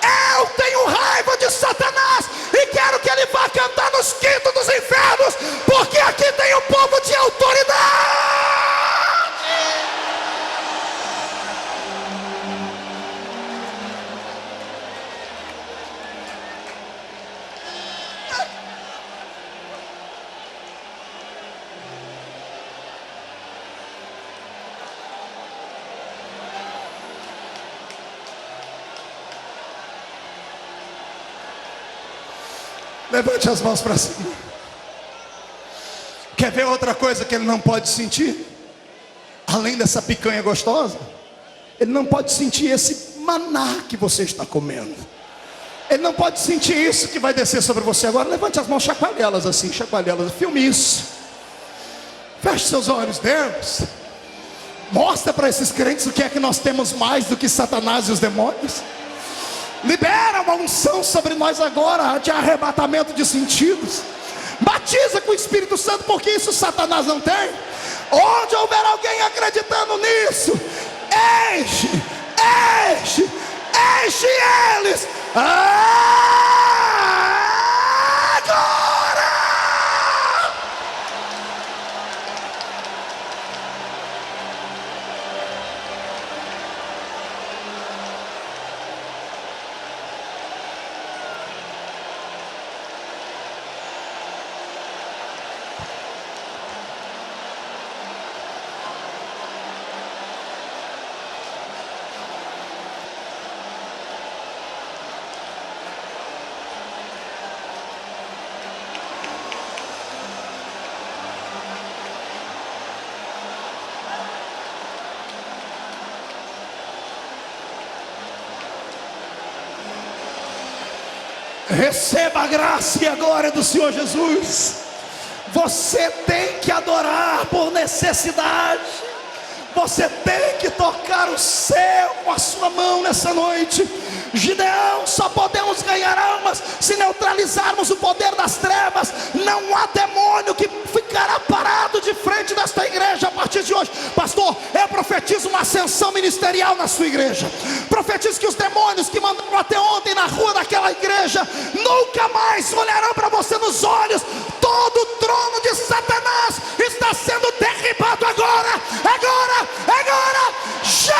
Eu tenho raiva de Satanás e quero que ele vá cantar nos quintos dos infernos, porque aqui tem um povo de autoridade. Levante as mãos para cima. Quer ver outra coisa que ele não pode sentir? Além dessa picanha gostosa, ele não pode sentir esse maná que você está comendo. Ele não pode sentir isso que vai descer sobre você agora. Levante as mãos, chacoalhe elas assim, chacoalhe elas. Filme isso. Feche seus olhos, Deus. Mostra para esses crentes o que é que nós temos mais do que Satanás e os demônios. Libera uma unção sobre nós agora de arrebatamento de sentidos. Batiza com o Espírito Santo, porque isso Satanás não tem. Onde houver alguém acreditando nisso, enche eles agora. Receba a graça e a glória do Senhor Jesus. Você tem que adorar por necessidade. Você tem que tocar o céu com a sua mão nessa noite. Gideão, só podemos ganhar almas se neutralizarmos o poder das trevas. Não há demônio que ficará parado de frente desta igreja a partir de hoje. Pastor, eu profetizo uma ascensão ministerial na sua igreja. Profetizo que os demônios que mandaram até ontem na rua daquela igreja nunca mais olharão para você nos olhos. Todo o trono de Satanás está sendo derribado agora, já!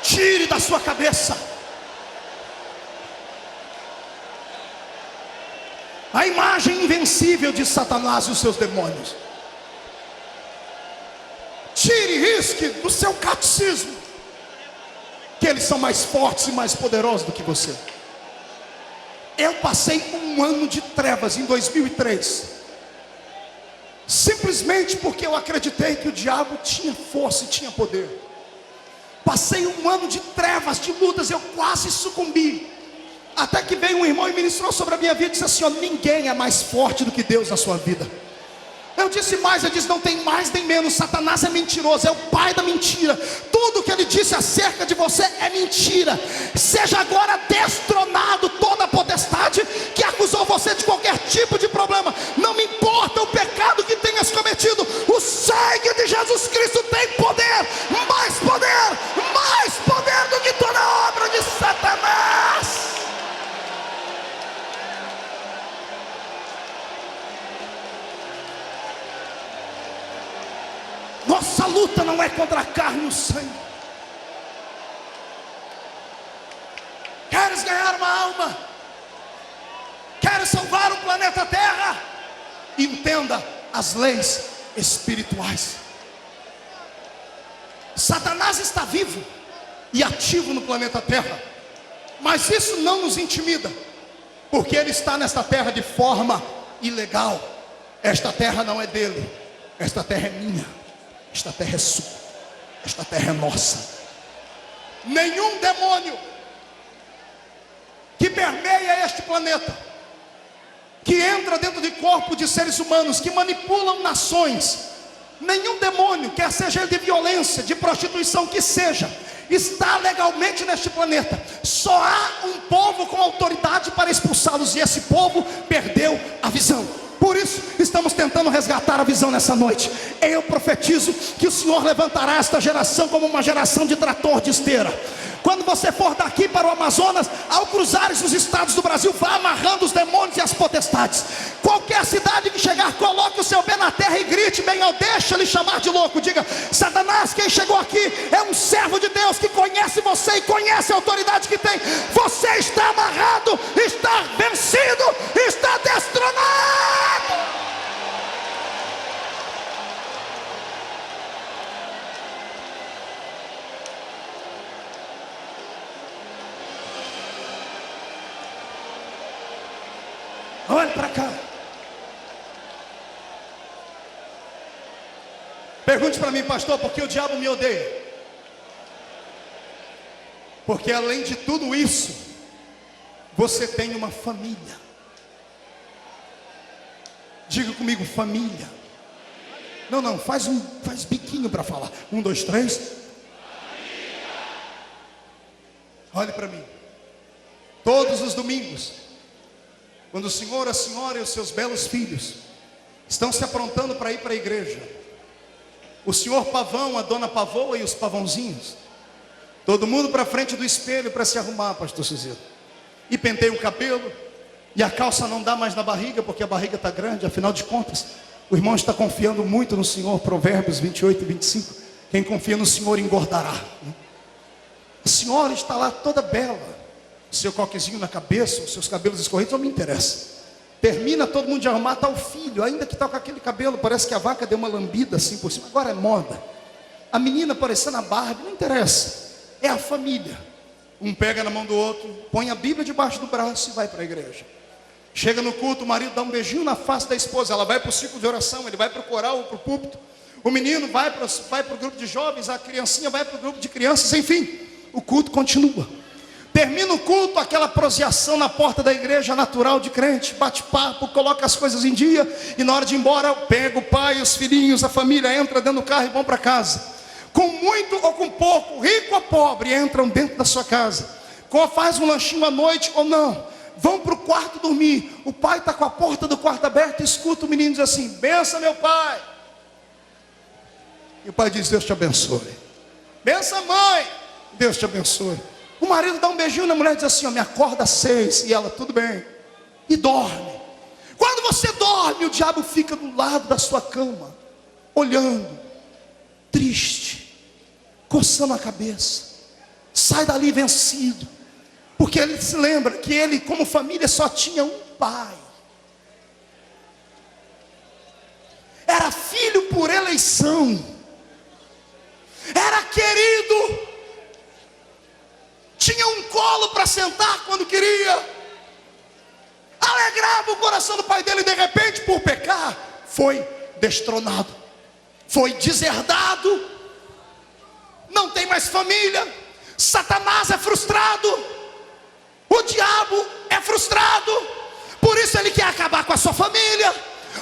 Tire da sua cabeça a imagem invencível de Satanás e os seus demônios. Tire e risque do seu catecismo que eles são mais fortes e mais poderosos do que você. Eu passei um ano de trevas em 2003, simplesmente porque eu acreditei que o diabo tinha força e tinha poder. Passei um ano de trevas, de lutas, eu quase sucumbi. Até que veio um irmão e ministrou sobre a minha vida e disse assim: ó, ninguém é mais forte do que Deus na sua vida. Eu disse mais, ele disse: não tem mais nem menos. Satanás é mentiroso, é o pai da mentira. Tudo que ele disse acerca de você é mentira. Seja agora destronado toda a potestade que acusou você de qualquer tipo de problema. Não me importa o pecado que tenhas cometido, o sangue de Jesus Cristo tem poder do que toda obra de Satanás. Nossa luta não é contra a carne e o sangue. Queres ganhar uma alma? Queres salvar o planeta Terra? Entenda as leis espirituais. Satanás está vivo e ativo no planeta Terra, mas isso não nos intimida, porque ele está nesta terra de forma ilegal. Esta terra não é dele, esta terra é minha, esta terra é sua, esta terra é nossa. Nenhum demônio que permeia este planeta, que entra dentro de corpo de seres humanos, que manipulam nações, nenhum demônio, quer seja ele de violência, de prostituição, que seja, está legalmente neste planeta. Só há um povo com autoridade para expulsá-los, e esse povo perdeu a visão. Por isso estamos tentando resgatar a visão nessa noite. Eu profetizo que o Senhor levantará esta geração como uma geração de trator de esteira. Quando você for daqui para o Amazonas, ao cruzares os estados do Brasil, vá amarrando os demônios e as potestades. Qualquer cidade que chegar, coloque o seu pé na terra e grite bem alto, deixa ele chamar de louco. Diga: Satanás, quem chegou aqui é um servo de Deus que conhece você e conhece a autoridade que tem. Você está amarrado, está vencido, está destronado. Olhe para cá. Pergunte para mim: pastor, por que o diabo me odeia? Porque além de tudo isso, você tem uma família. Diga comigo: família. Não, faz biquinho para falar. 1, 2, 3. Família. Olhe para mim. Todos os domingos, quando o senhor, a senhora e os seus belos filhos estão se aprontando para ir para a igreja, o senhor Pavão, a dona Pavoa e os pavãozinhos, todo mundo para frente do espelho para se arrumar, pastor Cizito, e penteia o cabelo, e a calça não dá mais na barriga, porque a barriga está grande. Afinal de contas, o irmão está confiando muito no Senhor. Provérbios 28 e 25, quem confia no Senhor engordará. A senhora está lá toda bela, seu coquezinho na cabeça, os seus cabelos escorridos, não me interessa. Termina todo mundo de arrumar, está o filho, ainda que está com aquele cabelo, parece que a vaca deu uma lambida assim por cima, agora é moda. A menina parecendo a Barbie, não interessa, é a família. Um pega na mão do outro, põe a Bíblia debaixo do braço e vai para a igreja. Chega no culto, o marido dá um beijinho na face da esposa, ela vai para o ciclo de oração, ele vai para o coral ou para o púlpito. O menino vai para o grupo de jovens, a criancinha vai para o grupo de crianças, enfim, o culto continua. Termina o culto, aquela proseação na porta da igreja natural de crente, bate papo, coloca as coisas em dia, e na hora de ir embora, pega o pai, os filhinhos, a família, entra dentro do carro e vão para casa. Com muito ou com pouco, rico ou pobre, entram dentro da sua casa. Faz um lanchinho à noite ou não, vão para o quarto dormir. O pai está com a porta do quarto aberta e escuta o menino dizer assim: benção, meu pai. E o pai diz: Deus te abençoe. Benção, mãe. Deus te abençoe. O marido dá um beijinho na mulher e diz assim: ó, me acorda às 6. E ela: tudo bem. E dorme. Quando você dorme, o diabo fica do lado da sua cama, olhando, triste, coçando a cabeça. Sai dali vencido, porque ele se lembra que ele, como família, só tinha um pai. Era filho por eleição, era querido, tinha um colo para sentar quando queria, alegrava o coração do pai dele. E de repente, por pecar, foi destronado, foi deserdado, não tem mais família. Satanás é frustrado, o diabo é frustrado, por isso ele quer acabar com a sua família.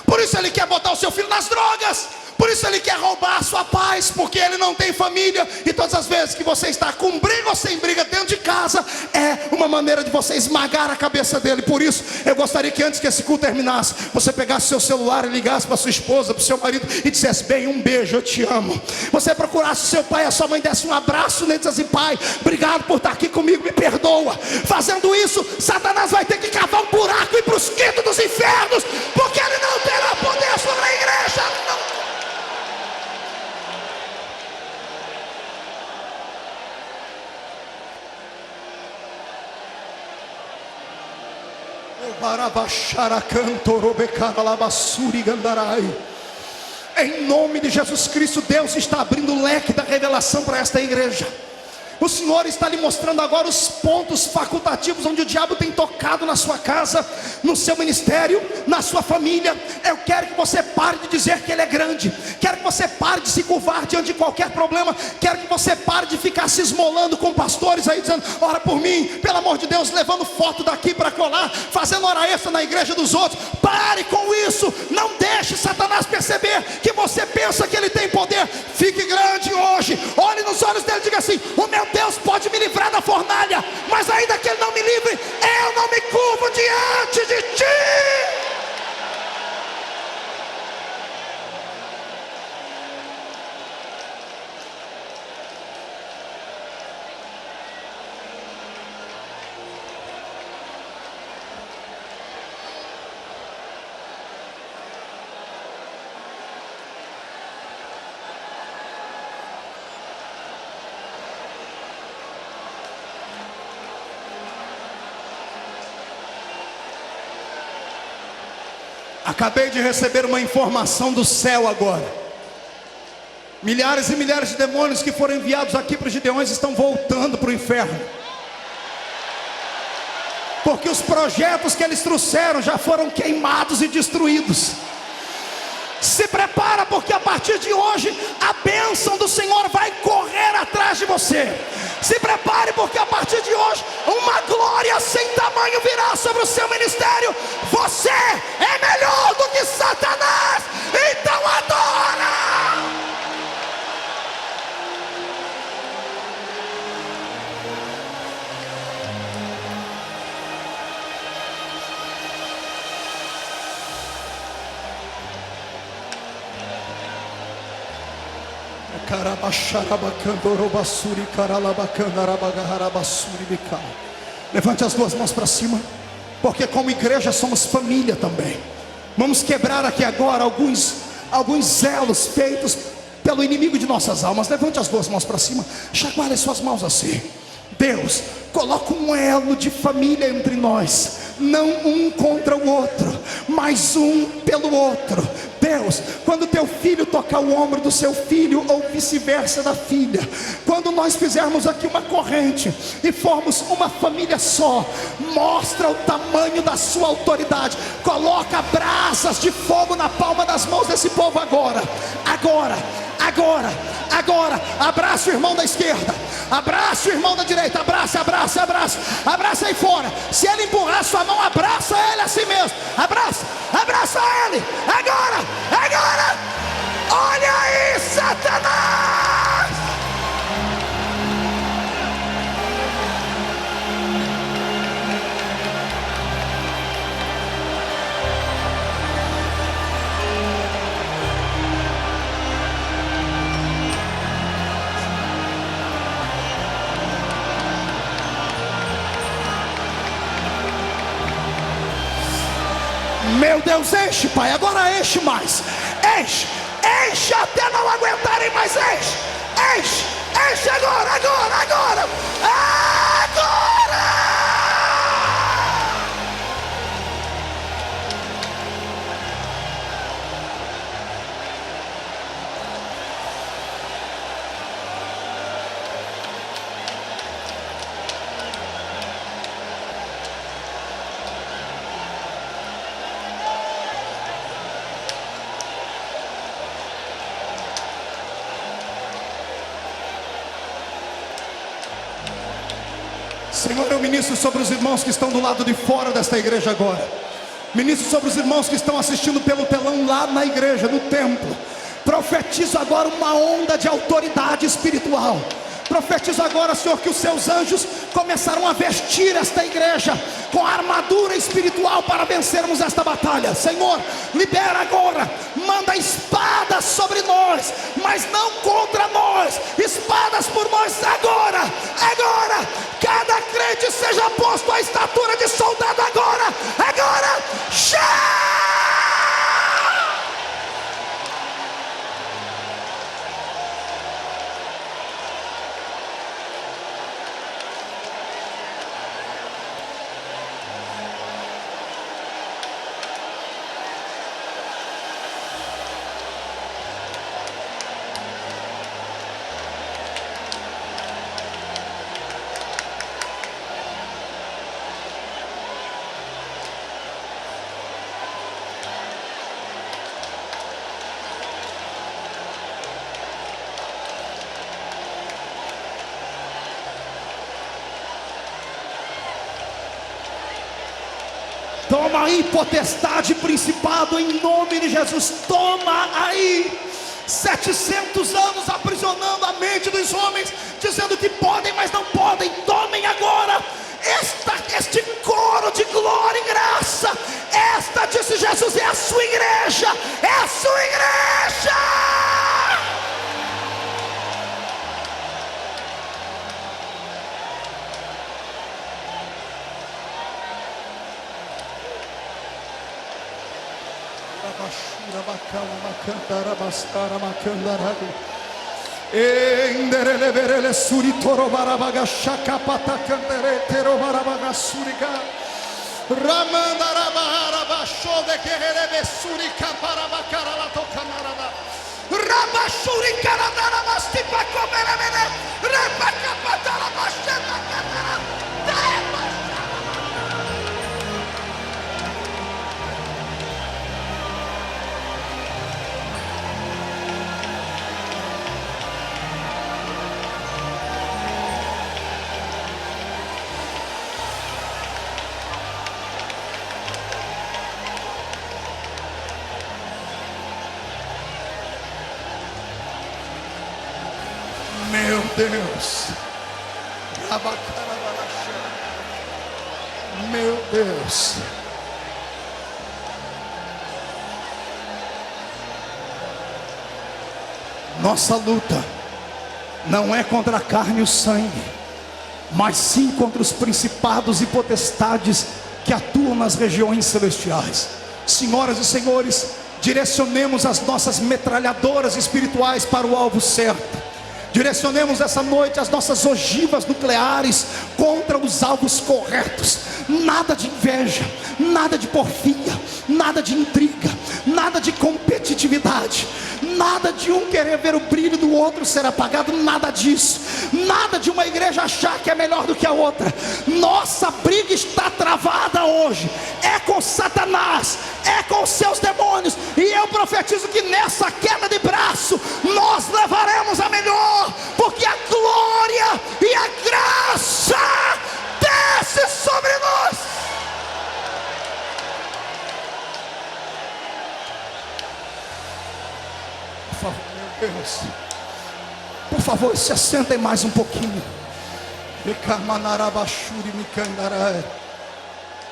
Por isso ele quer botar o seu filho nas drogas. Por isso ele quer roubar a sua paz, porque ele não tem família. E todas as vezes que você está com briga ou sem briga dentro de casa, é uma maneira de você esmagar a cabeça dele. Por isso eu gostaria que antes que esse culto terminasse, você pegasse seu celular e ligasse para sua esposa, para o seu marido e dissesse: bem, um beijo, eu te amo. Você procurasse o seu pai e a sua mãe, desse um abraço nele e dissesse: pai, obrigado por estar aqui comigo, me perdoa. Fazendo isso, Satanás vai ter que cavar um buraco e ir para os quintos dos infernos, porque ele não terá poder sobre a igreja. Não. Em nome de Jesus Cristo, Deus está abrindo o leque da revelação para esta igreja. O Senhor está lhe mostrando agora os pontos facultativos onde o diabo tem tocado na sua casa, no seu ministério, na sua família. Eu quero que você pare de dizer que ele é grande. Quero que você pare de se curvar diante de qualquer problema. Quero que você pare de ficar se esmolando com pastores aí dizendo: ora por mim, pelo amor de Deus, levando foto daqui para colar, fazendo hora extra na igreja dos outros. Pare com isso. Não deixe Satanás perceber que você pensa que ele tem poder. Fique grande hoje. Olhe nos olhos dele e diga assim: o meu Deus pode me livrar da fornalha, mas ainda que ele não me livre, eu não me curvo diante de ti. Acabei de receber uma informação do céu agora. Milhares e milhares de demônios que foram enviados aqui para os Gideões estão voltando para o inferno, porque os projetos que eles trouxeram já foram queimados e destruídos. Se prepara, porque a partir de hoje a bênção do Senhor vai correr atrás de você. Se prepare, porque a partir de hoje uma glória sem tamanho virá sobre o seu ministério. Você é melhor do que Satanás, então adora. Levante as duas mãos para cima, porque como igreja somos família também. Vamos quebrar aqui agora alguns elos feitos pelo inimigo de nossas almas. Levante as duas mãos para cima, chacoalhe as suas mãos assim. Deus, coloca um elo de família entre nós, não um contra o outro, mas um pelo outro. Deus, quando teu filho tocar o ombro do seu filho, ou vice-versa da filha, quando nós fizermos aqui uma corrente e formos uma família só, mostra o tamanho da sua autoridade. Coloca brasas de fogo na palma das mãos desse povo agora. Abraça o irmão da esquerda, abraça o irmão da direita, abraça aí fora. Se ele empurrar sua mão, abraça ele assim mesmo, abraça ele, agora, olha aí, Satanás. Meu Deus, enche, Pai, agora enche mais. Enche até não aguentarem mais. Enche agora. Senhor, eu ministro sobre os irmãos que estão do lado de fora desta igreja agora. Ministro sobre os irmãos que estão assistindo pelo telão lá na igreja, no templo. Profetizo agora uma onda de autoridade espiritual. Profetizo agora, Senhor, que os seus anjos começarão a vestir esta igreja com a armadura espiritual para vencermos esta batalha. Senhor, libera agora, manda espadas sobre nós, mas não contra nós, espadas por nós agora, agora. Cada crente seja posto à estatura de soldado agora, agora, já! Toma aí, potestade, principado, em nome de Jesus. Toma aí. 700 anos aprisionando a mente dos homens, dizendo que podem, mas não podem. Tomem agora este coro de glória e graça. Esta, disse Jesus, é a sua igreja. É a sua igreja. Enderele suri toro barabaga shaka patakandere tero barabaga suriga ramandara bahara shode kerebe surika parabakara la tokanara rabashuri karadara mastipa komeremene rebaka patara bashema katara. Meu Deus, meu Deus, nossa luta não é contra a carne e o sangue, mas sim contra os principados e potestades que atuam nas regiões celestiais. Senhoras e senhores, direcionemos as nossas metralhadoras espirituais para o alvo certo. Direcionemos essa noite as nossas ogivas nucleares contra os alvos corretos. Nada de inveja, nada de porfia, nada de intriga, nada de competitividade, nada de um querer ver o brilho do outro ser apagado, nada disso. Nada de uma igreja achar que é melhor do que a outra. Nossa briga está travada hoje. É com Satanás, é com os seus demônios. E eu profetizo que nessa queda de braço nós levaremos a melhor, porque a glória e a graça desce sobre nós. Por favor, meu Deus, por favor, se assentem mais um pouquinho.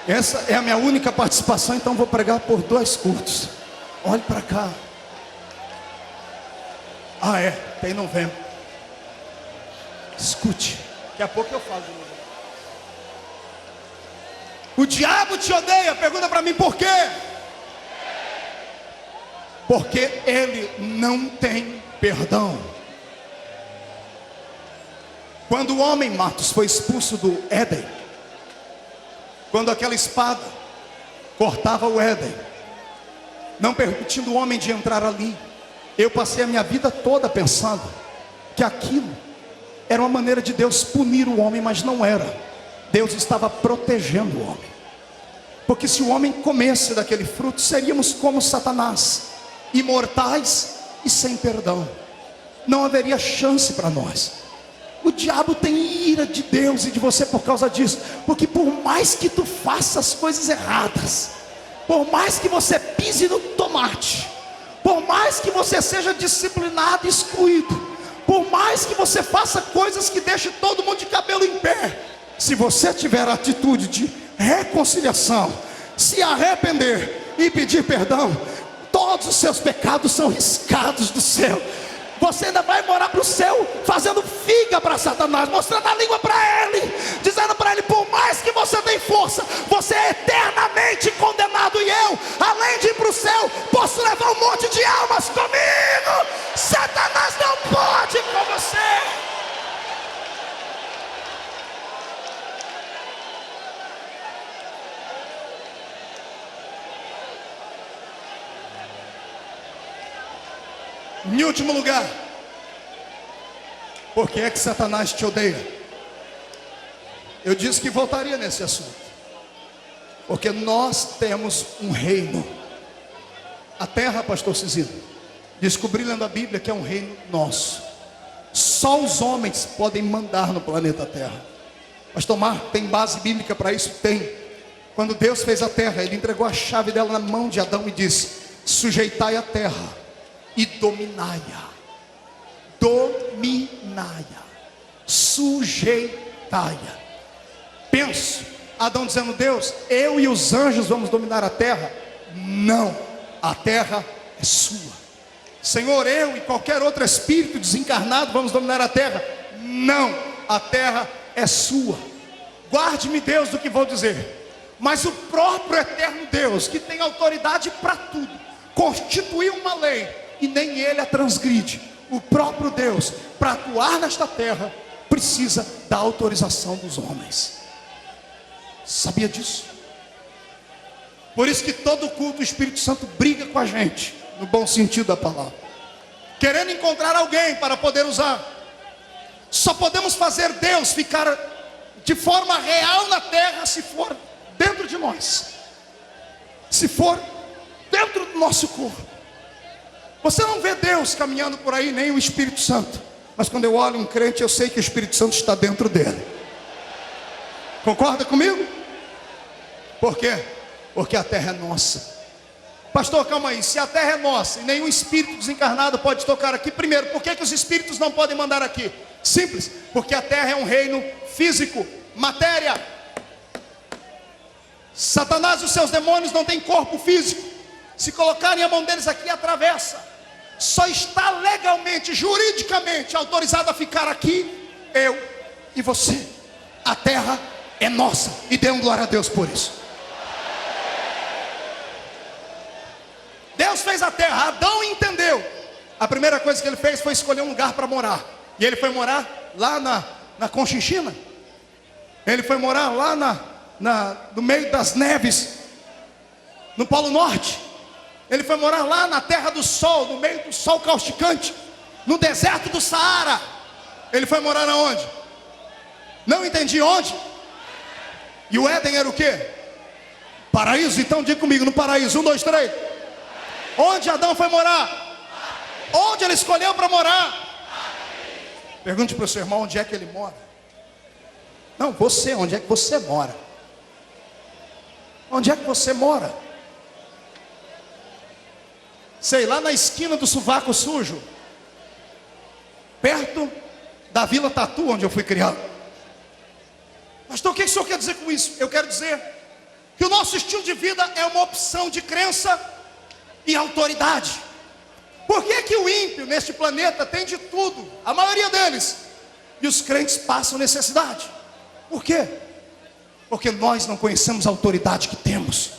Essa é a minha única participação, então vou pregar por 2 cultos. Olhe para cá. Ah, é, tem novembro. Escute, daqui a pouco eu falo de novo. O diabo te odeia, pergunta para mim por quê? Porque ele não tem perdão. Quando o homem Matos foi expulso do Éden, quando aquela espada cortava o Éden, não permitindo o homem de entrar ali, eu passei a minha vida toda pensando que aquilo era uma maneira de Deus punir o homem, mas não era. Deus estava protegendo o homem, porque se o homem comesse daquele fruto, seríamos como Satanás, imortais e sem perdão. Não haveria chance para nós. O diabo tem ira de Deus e de você por causa disso, porque por mais que tu faças coisas erradas, Por mais que você pise no tomate, por mais que você seja disciplinado e excluído, por mais que você faça coisas que deixem todo mundo de cabelo em pé, se você tiver a atitude de reconciliação, se arrepender e pedir perdão, todos os seus pecados são riscados do céu. Você ainda vai morar para o céu fazendo figa para Satanás, mostrando a língua para ele, dizendo para ele: por mais que você tenha força, você é eternamente condenado. E eu, além de ir para o céu, posso levar um monte de almas comigo. Satanás não pode com você. Em último lugar, por que é que Satanás te odeia? Eu disse que voltaria nesse assunto, porque nós temos um reino. A terra, pastor Cizino, descobri lendo a Bíblia que é um reino nosso. Só os homens podem mandar no planeta Terra. Pastor Marco, tem base bíblica para isso? Tem. Quando Deus fez a terra, Ele entregou a chave dela na mão de Adão e disse: sujeitai a terra e dominai-a. Dominai-a, sujeitai-a. Penso, Adão dizendo: Deus, eu e os anjos vamos dominar a terra. Não, a terra é sua. Senhor, eu e qualquer outro espírito desencarnado vamos dominar a terra. Não, a terra é sua. Guarde-me, Deus, do que vou dizer. Mas o próprio eterno Deus, que tem autoridade para tudo, constituiu uma lei e nem ele a transgride. O próprio Deus, para atuar nesta terra, precisa da autorização dos homens. Sabia disso? Por isso que todo culto o Espírito Santo briga com a gente, no bom sentido da palavra, querendo encontrar alguém para poder usar. Só podemos fazer Deus ficar de forma real na terra se for dentro de nós, se for dentro do nosso corpo. Você não vê Deus caminhando por aí, nem o Espírito Santo. Mas quando eu olho um crente, eu sei que o Espírito Santo está dentro dele. Concorda comigo? Por quê? Porque a terra é nossa. Pastor, calma aí. Se a terra é nossa e nenhum espírito desencarnado pode tocar aqui, primeiro, por que os espíritos não podem mandar aqui? Simples, porque a terra é um reino físico, matéria. Satanás e os seus demônios não têm corpo físico. Se colocarem a mão deles aqui, atravessa. Só está legalmente, juridicamente autorizado a ficar aqui eu e você. A terra é nossa, e dê glória a Deus por isso. Deus fez a terra, Adão entendeu. A primeira coisa que ele fez foi escolher um lugar para morar. E ele foi morar lá na Conchinchina. Ele foi morar lá no meio das neves, no Polo Norte. Ele foi morar lá na terra do sol, no meio do sol causticante, no deserto do Saara. Ele foi morar aonde? Não entendi onde. E o Éden era o quê? Paraíso. Então diga comigo, no paraíso. 1, 2, 3. Onde Adão foi morar? Onde ele escolheu para morar? Pergunte para o seu irmão onde é que ele mora. Não, você, onde é que você mora? Onde é que você mora? Sei, lá na esquina do Sovaco Sujo, perto da Vila Tatu, onde eu fui criado. Pastor, o que o senhor quer dizer com isso? Eu quero dizer que o nosso estilo de vida é uma opção de crença e autoridade. Por que que o ímpio neste planeta tem de tudo, a maioria deles, e os crentes passam necessidade? Por quê? Porque nós não conhecemos a autoridade que temos.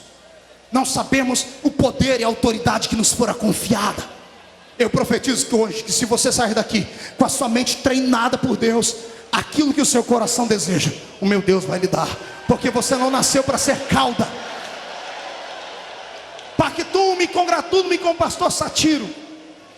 Não sabemos o poder e a autoridade que nos fora confiada. Eu profetizo que hoje, que se você sair daqui com a sua mente treinada por Deus, aquilo que o seu coração deseja, o meu Deus vai lhe dar. Porque você não nasceu para ser cauda. Pactuo-me, congratulo-me com o pastor Satiro,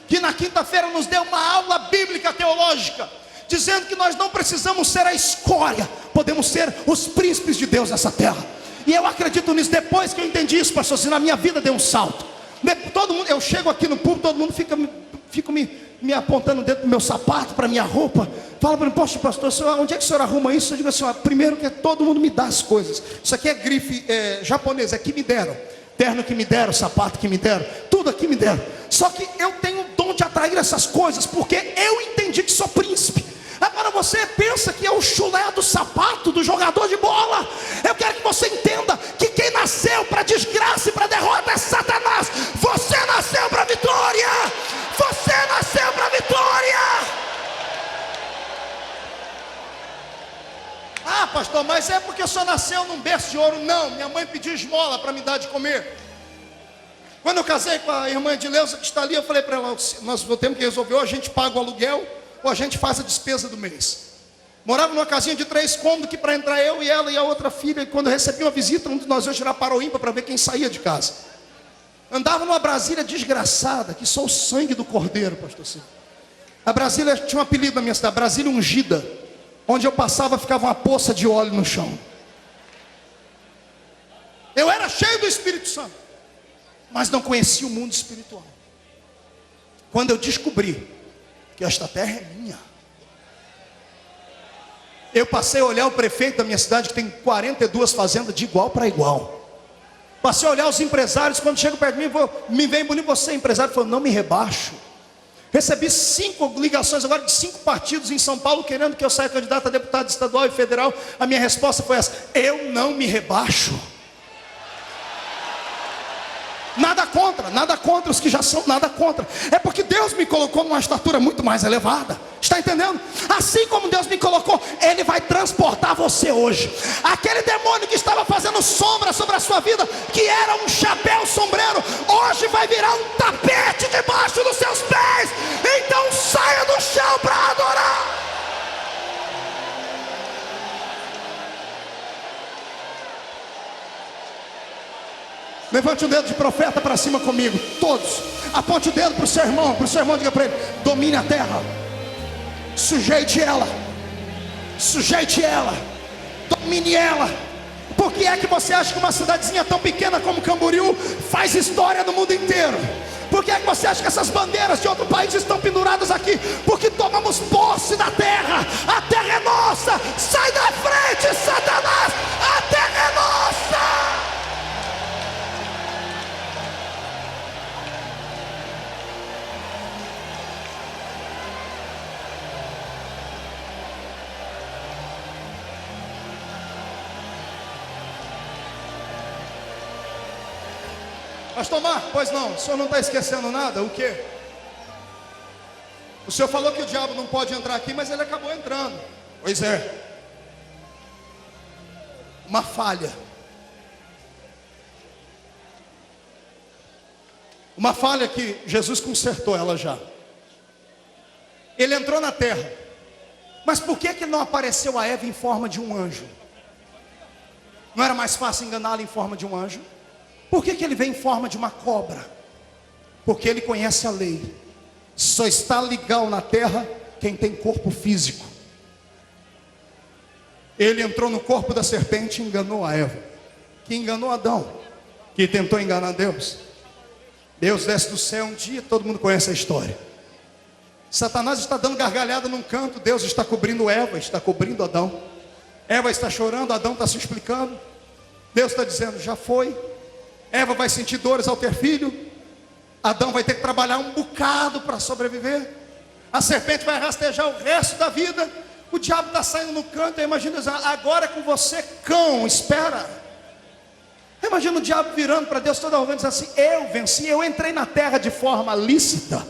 que na quinta-feira nos deu uma aula bíblica teológica, dizendo que nós não precisamos ser a escória, podemos ser os príncipes de Deus nessa terra. E eu acredito nisso. Depois que eu entendi isso, pastor, assim, na minha vida deu um salto. Todo mundo, eu chego aqui no público, todo mundo fica me apontando dentro do meu sapato, para minha roupa. Fala para mim, poxa, pastor, onde é que o senhor arruma isso? Eu digo assim, primeiro que todo mundo me dá as coisas. Isso aqui é grife japonesa, aqui me deram. terno que me deram, sapato que me deram, tudo aqui me deram. Só que eu tenho o dom de atrair essas coisas, porque eu entendi que sou príncipe. Agora você pensa que é o chulé do sapato do jogador de bola. Eu quero que você entenda que quem nasceu para desgraça e para derrota é Satanás. Você nasceu para vitória. Você nasceu para vitória. Ah, pastor, mas é porque o senhor nasceu num berço de ouro. Não, minha mãe pediu esmola para me dar de comer. Quando eu casei com a irmã Edileuza que está ali, eu falei para ela: nós temos que resolver, ou a gente paga o aluguel, ou a gente faz a despesa do mês. Morava numa casinha de 3 cômodos, que para entrar eu e ela e a outra filha, e quando eu recebi uma visita, um de nós ia tirar para o ímpar para ver quem saía de casa. Andava numa Brasília desgraçada, que só o sangue do cordeiro, pastor Silvio. A Brasília tinha um apelido na minha cidade, Brasília Ungida. Onde eu passava ficava uma poça de óleo no chão. Eu era cheio do Espírito Santo, mas não conhecia o mundo espiritual. Quando eu descobri que esta terra é minha, eu passei a olhar o prefeito da minha cidade, que tem 42 fazendas de igual para igual. Passei a olhar os empresários, quando chegam perto de mim, me vem bonito, você empresário, falou: não me rebaixo. Recebi 5 ligações agora de 5 partidos em São Paulo, querendo que eu saia candidato a deputado estadual e federal. A minha resposta foi essa: eu não me rebaixo. Nada contra os que já são, nada contra. É porque Deus me colocou numa estatura muito mais elevada. Está entendendo? Assim como Deus me colocou, Ele vai transportar você hoje. Aquele demônio que estava fazendo sombra sobre a sua vida, que era um chapéu sombreiro, hoje vai virar um tapete debaixo dos seus pés. Então saia do chão para adorar. Levante o dedo de profeta para cima comigo, todos. Aponte o dedo para o seu irmão, diga para ele: domine a terra, sujeite ela, domine ela. Por que é que você acha que uma cidadezinha tão pequena como Camboriú faz história no mundo inteiro? Por que é que você acha que essas bandeiras de outro país estão penduradas aqui? Porque tomamos posse da terra. A terra é nossa. Sai da frente, Satanás. A terra é nossa. Pastor Marco, pois não, o senhor não está esquecendo nada? O quê? O senhor falou que o diabo não pode entrar aqui, mas ele acabou entrando. Pois é. Uma falha. Uma falha que Jesus consertou ela já. Ele entrou na terra. Mas por que não apareceu a Eva em forma de um anjo? Não era mais fácil enganá-la em forma de um anjo? Por que ele vem em forma de uma cobra? Porque ele conhece a lei. Só está legal na terra quem tem corpo físico. Ele entrou no corpo da serpente e enganou a Eva, que enganou Adão, que tentou enganar Deus. Deus desce do céu um dia, todo mundo conhece a história. Satanás está dando gargalhada num canto, Deus está cobrindo Eva, está cobrindo Adão. Eva está chorando, Adão está se explicando. Deus está dizendo: já foi. Eva vai sentir dores ao ter filho. Adão vai ter que trabalhar um bocado para sobreviver. A serpente vai rastejar o resto da vida. O diabo está saindo no canto. Imagina Deus: agora é com você, cão, espera. Imagina o diabo virando para Deus toda hora, dizendo assim: eu venci, eu entrei na terra de forma lícita.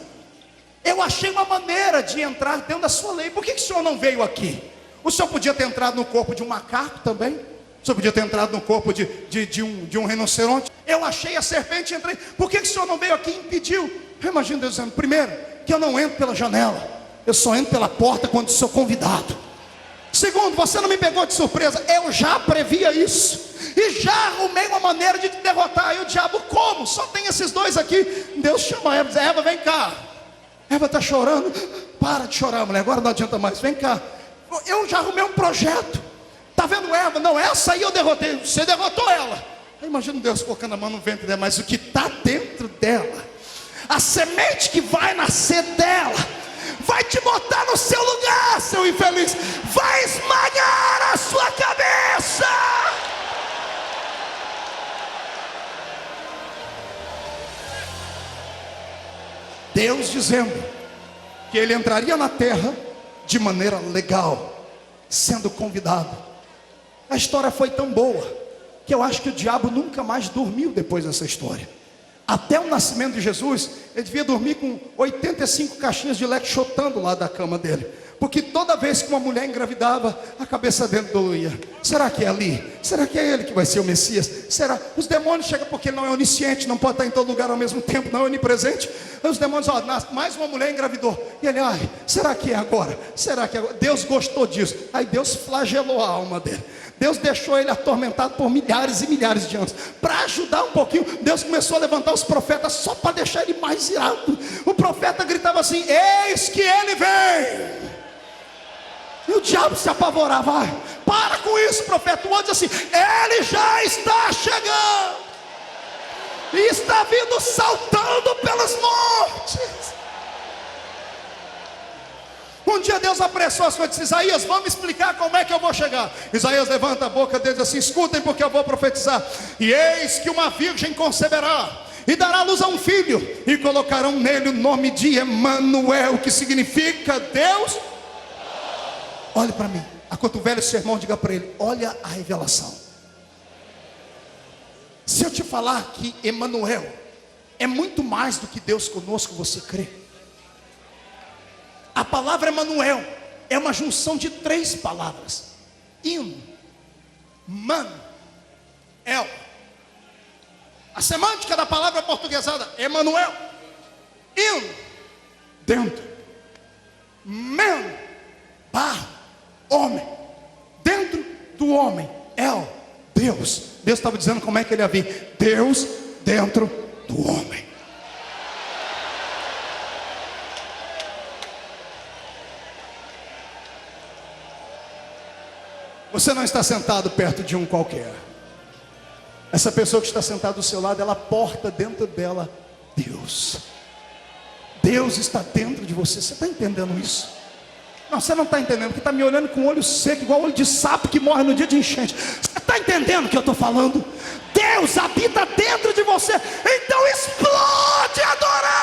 Eu achei uma maneira de entrar dentro da sua lei. Por que o senhor não veio aqui? O senhor podia ter entrado no corpo de um macaco também. O senhor podia ter entrado no corpo de um rinoceronte. Eu achei a serpente e entrei. Por que o senhor não veio aqui e impediu? Eu imagino Deus dizendo: primeiro, que eu não entro pela janela, eu só entro pela porta quando sou convidado. Segundo, você não me pegou de surpresa, eu já previa isso e já arrumei uma maneira de te derrotar. E o diabo: como? Só tem esses dois aqui. Deus chama Eva e diz: Eva, vem cá. Eva está chorando. Para de chorar, mulher, agora não adianta mais, vem cá. Eu já arrumei um projeto. Está vendo Eva? Não, essa aí eu derrotei. Você derrotou ela. Eu imagino Deus colocando a mão no ventre dela. Mas o que está dentro dela, a semente que vai nascer dela, vai te botar no seu lugar, seu infeliz. Vai esmagar a sua cabeça. Deus dizendo que ele entraria na terra de maneira legal, sendo convidado. A história foi tão boa que eu acho que o diabo nunca mais dormiu depois dessa história. Até o nascimento de Jesus, ele devia dormir com 85 caixinhas de leite chotando lá da cama dele. Porque toda vez que uma mulher engravidava, a cabeça dele doía. Será que é ali? Será que é ele que vai ser o Messias? Será? Os demônios chegam porque ele não é onisciente, não pode estar em todo lugar ao mesmo tempo, não é onipresente. Aí os demônios, mais uma mulher engravidou. E ele, será que é agora? Será que é agora? Deus gostou disso. Aí Deus flagelou a alma dele. Deus deixou ele atormentado por milhares e milhares de anos. Para ajudar um pouquinho, Deus começou a levantar os profetas só para deixar ele mais irado. O profeta gritava assim: eis que ele vem. E o diabo se apavorava. Para com isso, profeta. O outro diz assim: ele já está chegando e está vindo saltando pelas montes. Um dia Deus apressou as coisas e disse: Isaías, vamos explicar como é que eu vou chegar. Isaías levanta a boca dele e diz assim: escutem, porque eu vou profetizar. E eis que uma virgem conceberá e dará luz a um filho, e colocarão nele o nome de Emanuel, que significa Deus. Olhe para mim, acotovele o seu irmão, diga para ele: olha a revelação. Se eu te falar que Emanuel é muito mais do que Deus conosco, você crê? A palavra Emanuel é uma junção de 3 palavras: in, man, el. A semântica da palavra portuguesada: Emanuel. In, dentro. Man, barro, homem. Dentro do homem, el, Deus. Deus estava dizendo como é que ele ia vir. Deus dentro do homem. Você não está sentado perto de um qualquer. Essa pessoa que está sentada do seu lado, ela porta dentro dela Deus. Deus está dentro de você. Você está entendendo isso? Não, você não está entendendo, porque está me olhando com o olho seco, igual olho de sapo que morre no dia de enchente. Você está entendendo o que eu estou falando? Deus habita dentro de você. Então explode adorando.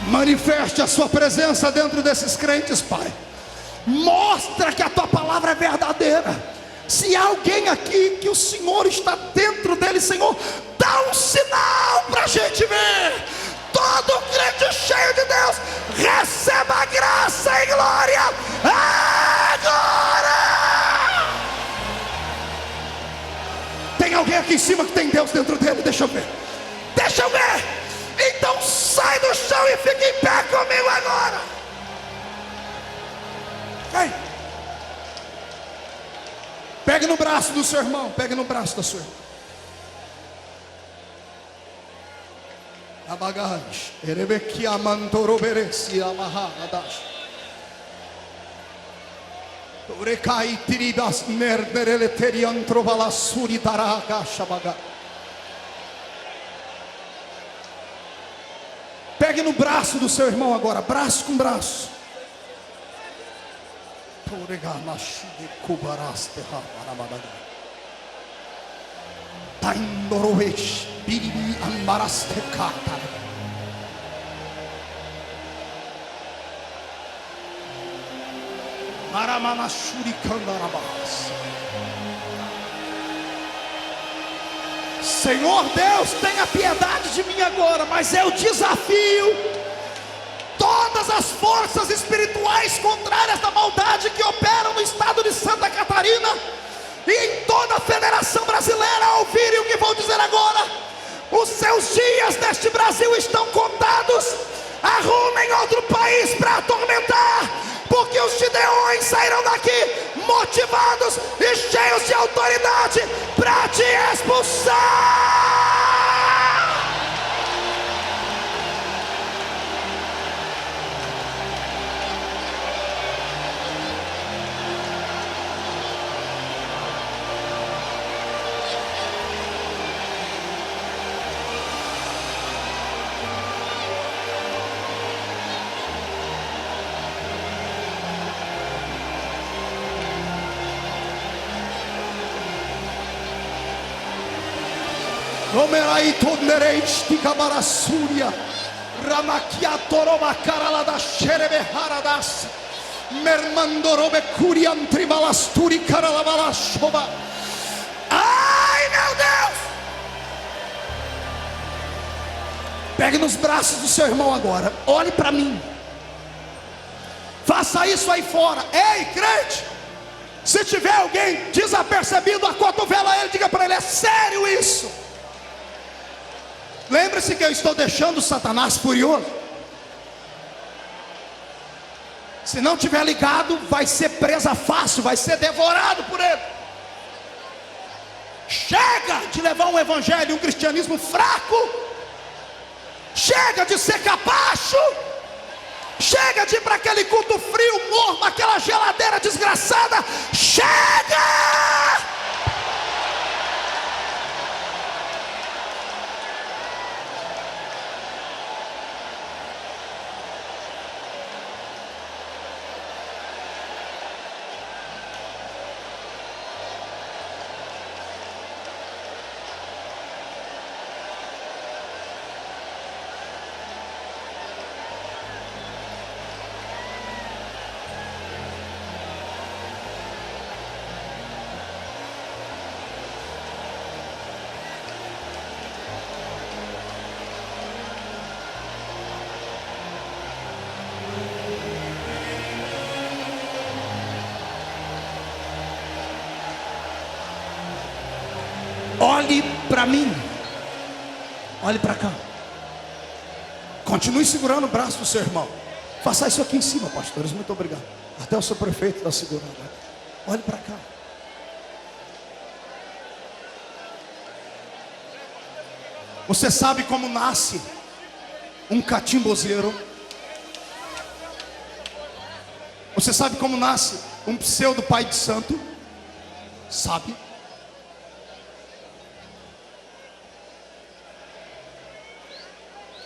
Manifeste a sua presença dentro desses crentes, Pai. Mostra que a tua palavra é verdadeira. Se há alguém aqui que o Senhor está dentro dele, Senhor, dá um sinal para a gente ver. Todo crente cheio de Deus receba graça e glória agora. Tem alguém aqui em cima que tem Deus dentro dele? Deixa eu ver. Deixa eu ver. Então sai do chão e fica em pé comigo agora. Vem. Pegue no braço do seu irmão. Pegue no braço da sua irmã. Abagaj, erebekia mantoroberesi amahadash. Torekai tiribas nerdereleterian trovalasuri daraga shabaga. Pegue no braço do seu irmão agora, braço com braço. Senhor Deus, tenha piedade de mim agora, mas eu desafio todas as forças espirituais contrárias da maldade que operam no estado de Santa Catarina e em toda a Federação Brasileira a ouvirem o que vou dizer agora. Os seus dias neste Brasil estão contados. Arrumem outro país para atormentar, porque os gideões saíram daqui motivados motivados e cheios de autoridade para te expulsar. Nomerai tondereis tikabarasuria ramakiatoroba karalada sherebeharadas mermandorobe kuriantribalasturi karalabalashoba. Ai, meu Deus! Pegue nos braços do seu irmão agora. Olhe para mim. Faça isso aí fora. Ei, crente! Se tiver alguém desapercebido, acotovela ele, diga para ele: é sério isso? Lembre-se que eu estou deixando Satanás furioso. Se não tiver ligado, vai ser presa fácil, vai ser devorado por ele. Chega de levar um evangelho, um cristianismo fraco. Chega de ser capacho. Chega de ir para aquele culto frio, morno, aquela geladeira desgraçada. Chega! Olhe para mim. Olhe para cá. Continue segurando o braço do seu irmão. Faça isso aqui em cima, pastores. Muito obrigado. Até o seu prefeito está segurando. Olhe para cá. Você sabe como nasce um catimbozeiro? Você sabe como nasce um pseudo pai de santo? Sabe?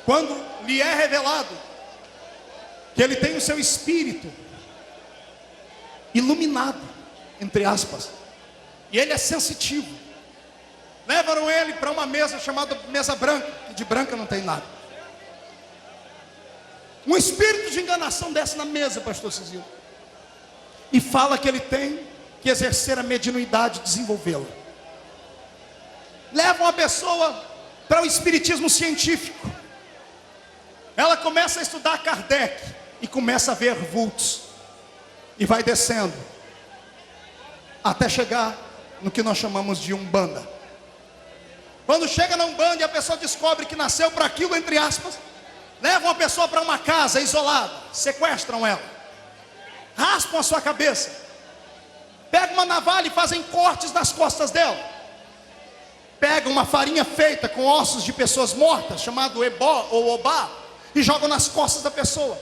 Quando lhe é revelado que ele tem o seu espírito iluminado, entre aspas, e ele é sensitivo, levaram ele para uma mesa chamada mesa branca, que de branca não tem nada. Um espírito de enganação desce na mesa, pastor Cizil, e fala que ele tem que exercer a mediunidade e desenvolvê-la. Levam a pessoa para o espiritismo científico. Ela começa a estudar Kardec e começa a ver vultos, e vai descendo até chegar no que nós chamamos de Umbanda. Quando chega na Umbanda e a pessoa descobre que nasceu para aquilo, entre aspas, levam a pessoa para uma casa isolada, sequestram ela, raspam a sua cabeça, pegam uma navalha e fazem cortes nas costas dela, pegam uma farinha feita com ossos de pessoas mortas, chamado ebó ou obá, e jogam nas costas da pessoa.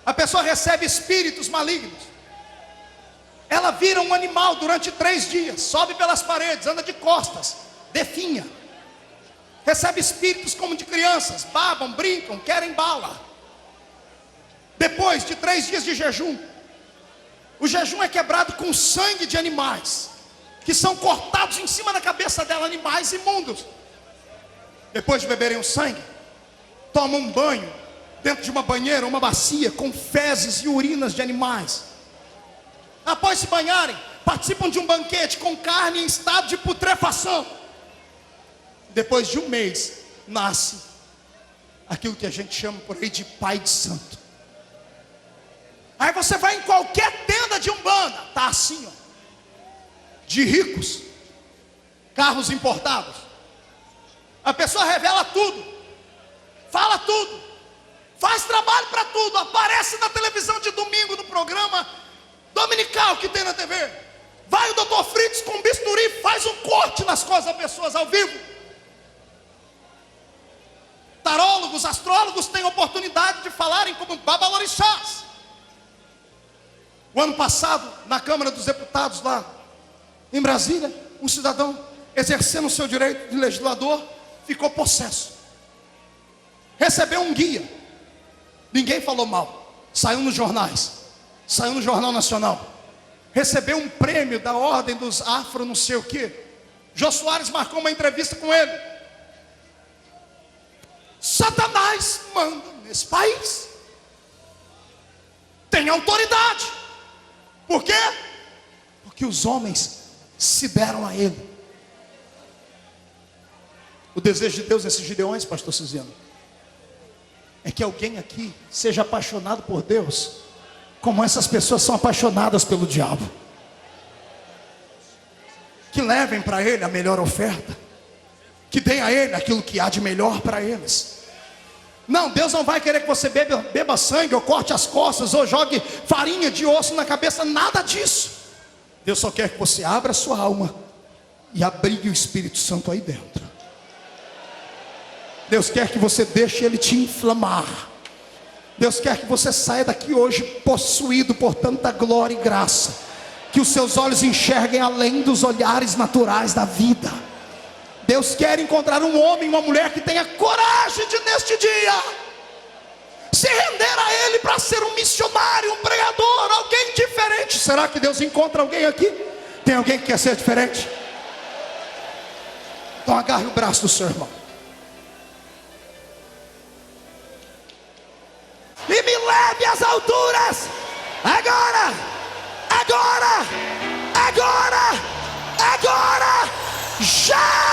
A pessoa recebe espíritos malignos. Ela vira um animal durante 3 dias, sobe pelas paredes, anda de costas, definha. Recebe espíritos como de crianças, babam, brincam, querem bala. Depois de 3 dias de jejum, o jejum é quebrado com sangue de animais, que são cortados em cima da cabeça dela, animais imundos. Depois de beberem o sangue, tomam um banho dentro de uma banheira, uma bacia com fezes e urinas de animais. Após se banharem, participam de um banquete com carne em estado de putrefação. Depois de 1 mês, nasce aquilo que a gente chama por aí de pai de santo. Aí você vai em qualquer tenda de Umbanda, tá assim, ó, de ricos, carros importados. A pessoa revela tudo, fala tudo, faz trabalho para tudo, aparece na televisão de domingo no programa dominical que tem na TV. Vai o Dr. Fritz com bisturi, faz um corte nas costas das pessoas ao vivo. Tarólogos, astrólogos têm oportunidade de falarem como babalorixás. O ano passado, na Câmara dos Deputados lá em Brasília, um cidadão exercendo o seu direito de legislador ficou possesso. Recebeu um guia. Ninguém falou mal. Saiu nos jornais. Saiu no Jornal Nacional. Recebeu um prêmio da Ordem dos Afro não sei o quê. Jô Soares marcou uma entrevista com ele. Satanás manda nesse país. Tem autoridade. Por quê? Porque os homens se deram a ele. O desejo de Deus nesses Gideões, pastor Ciziano, é que alguém aqui seja apaixonado por Deus como essas pessoas são apaixonadas pelo diabo. Que levem para ele a melhor oferta, que deem a ele aquilo que há de melhor para eles. Não, Deus não vai querer que você beba sangue, ou corte as costas, ou jogue farinha de osso na cabeça, nada disso. Deus só quer que você abra a sua alma e abrigue o Espírito Santo aí dentro. Deus quer que você deixe ele te inflamar. Deus quer que você saia daqui hoje possuído por tanta glória e graça, que os seus olhos enxerguem além dos olhares naturais da vida. Deus quer encontrar um homem, uma mulher que tenha coragem de neste dia se render a ele para ser um missionário, um pregador, alguém diferente. Será que Deus encontra alguém aqui? Tem alguém que quer ser diferente? Então agarre o braço do seu irmão e me leve às alturas. Agora, agora, agora, agora, já!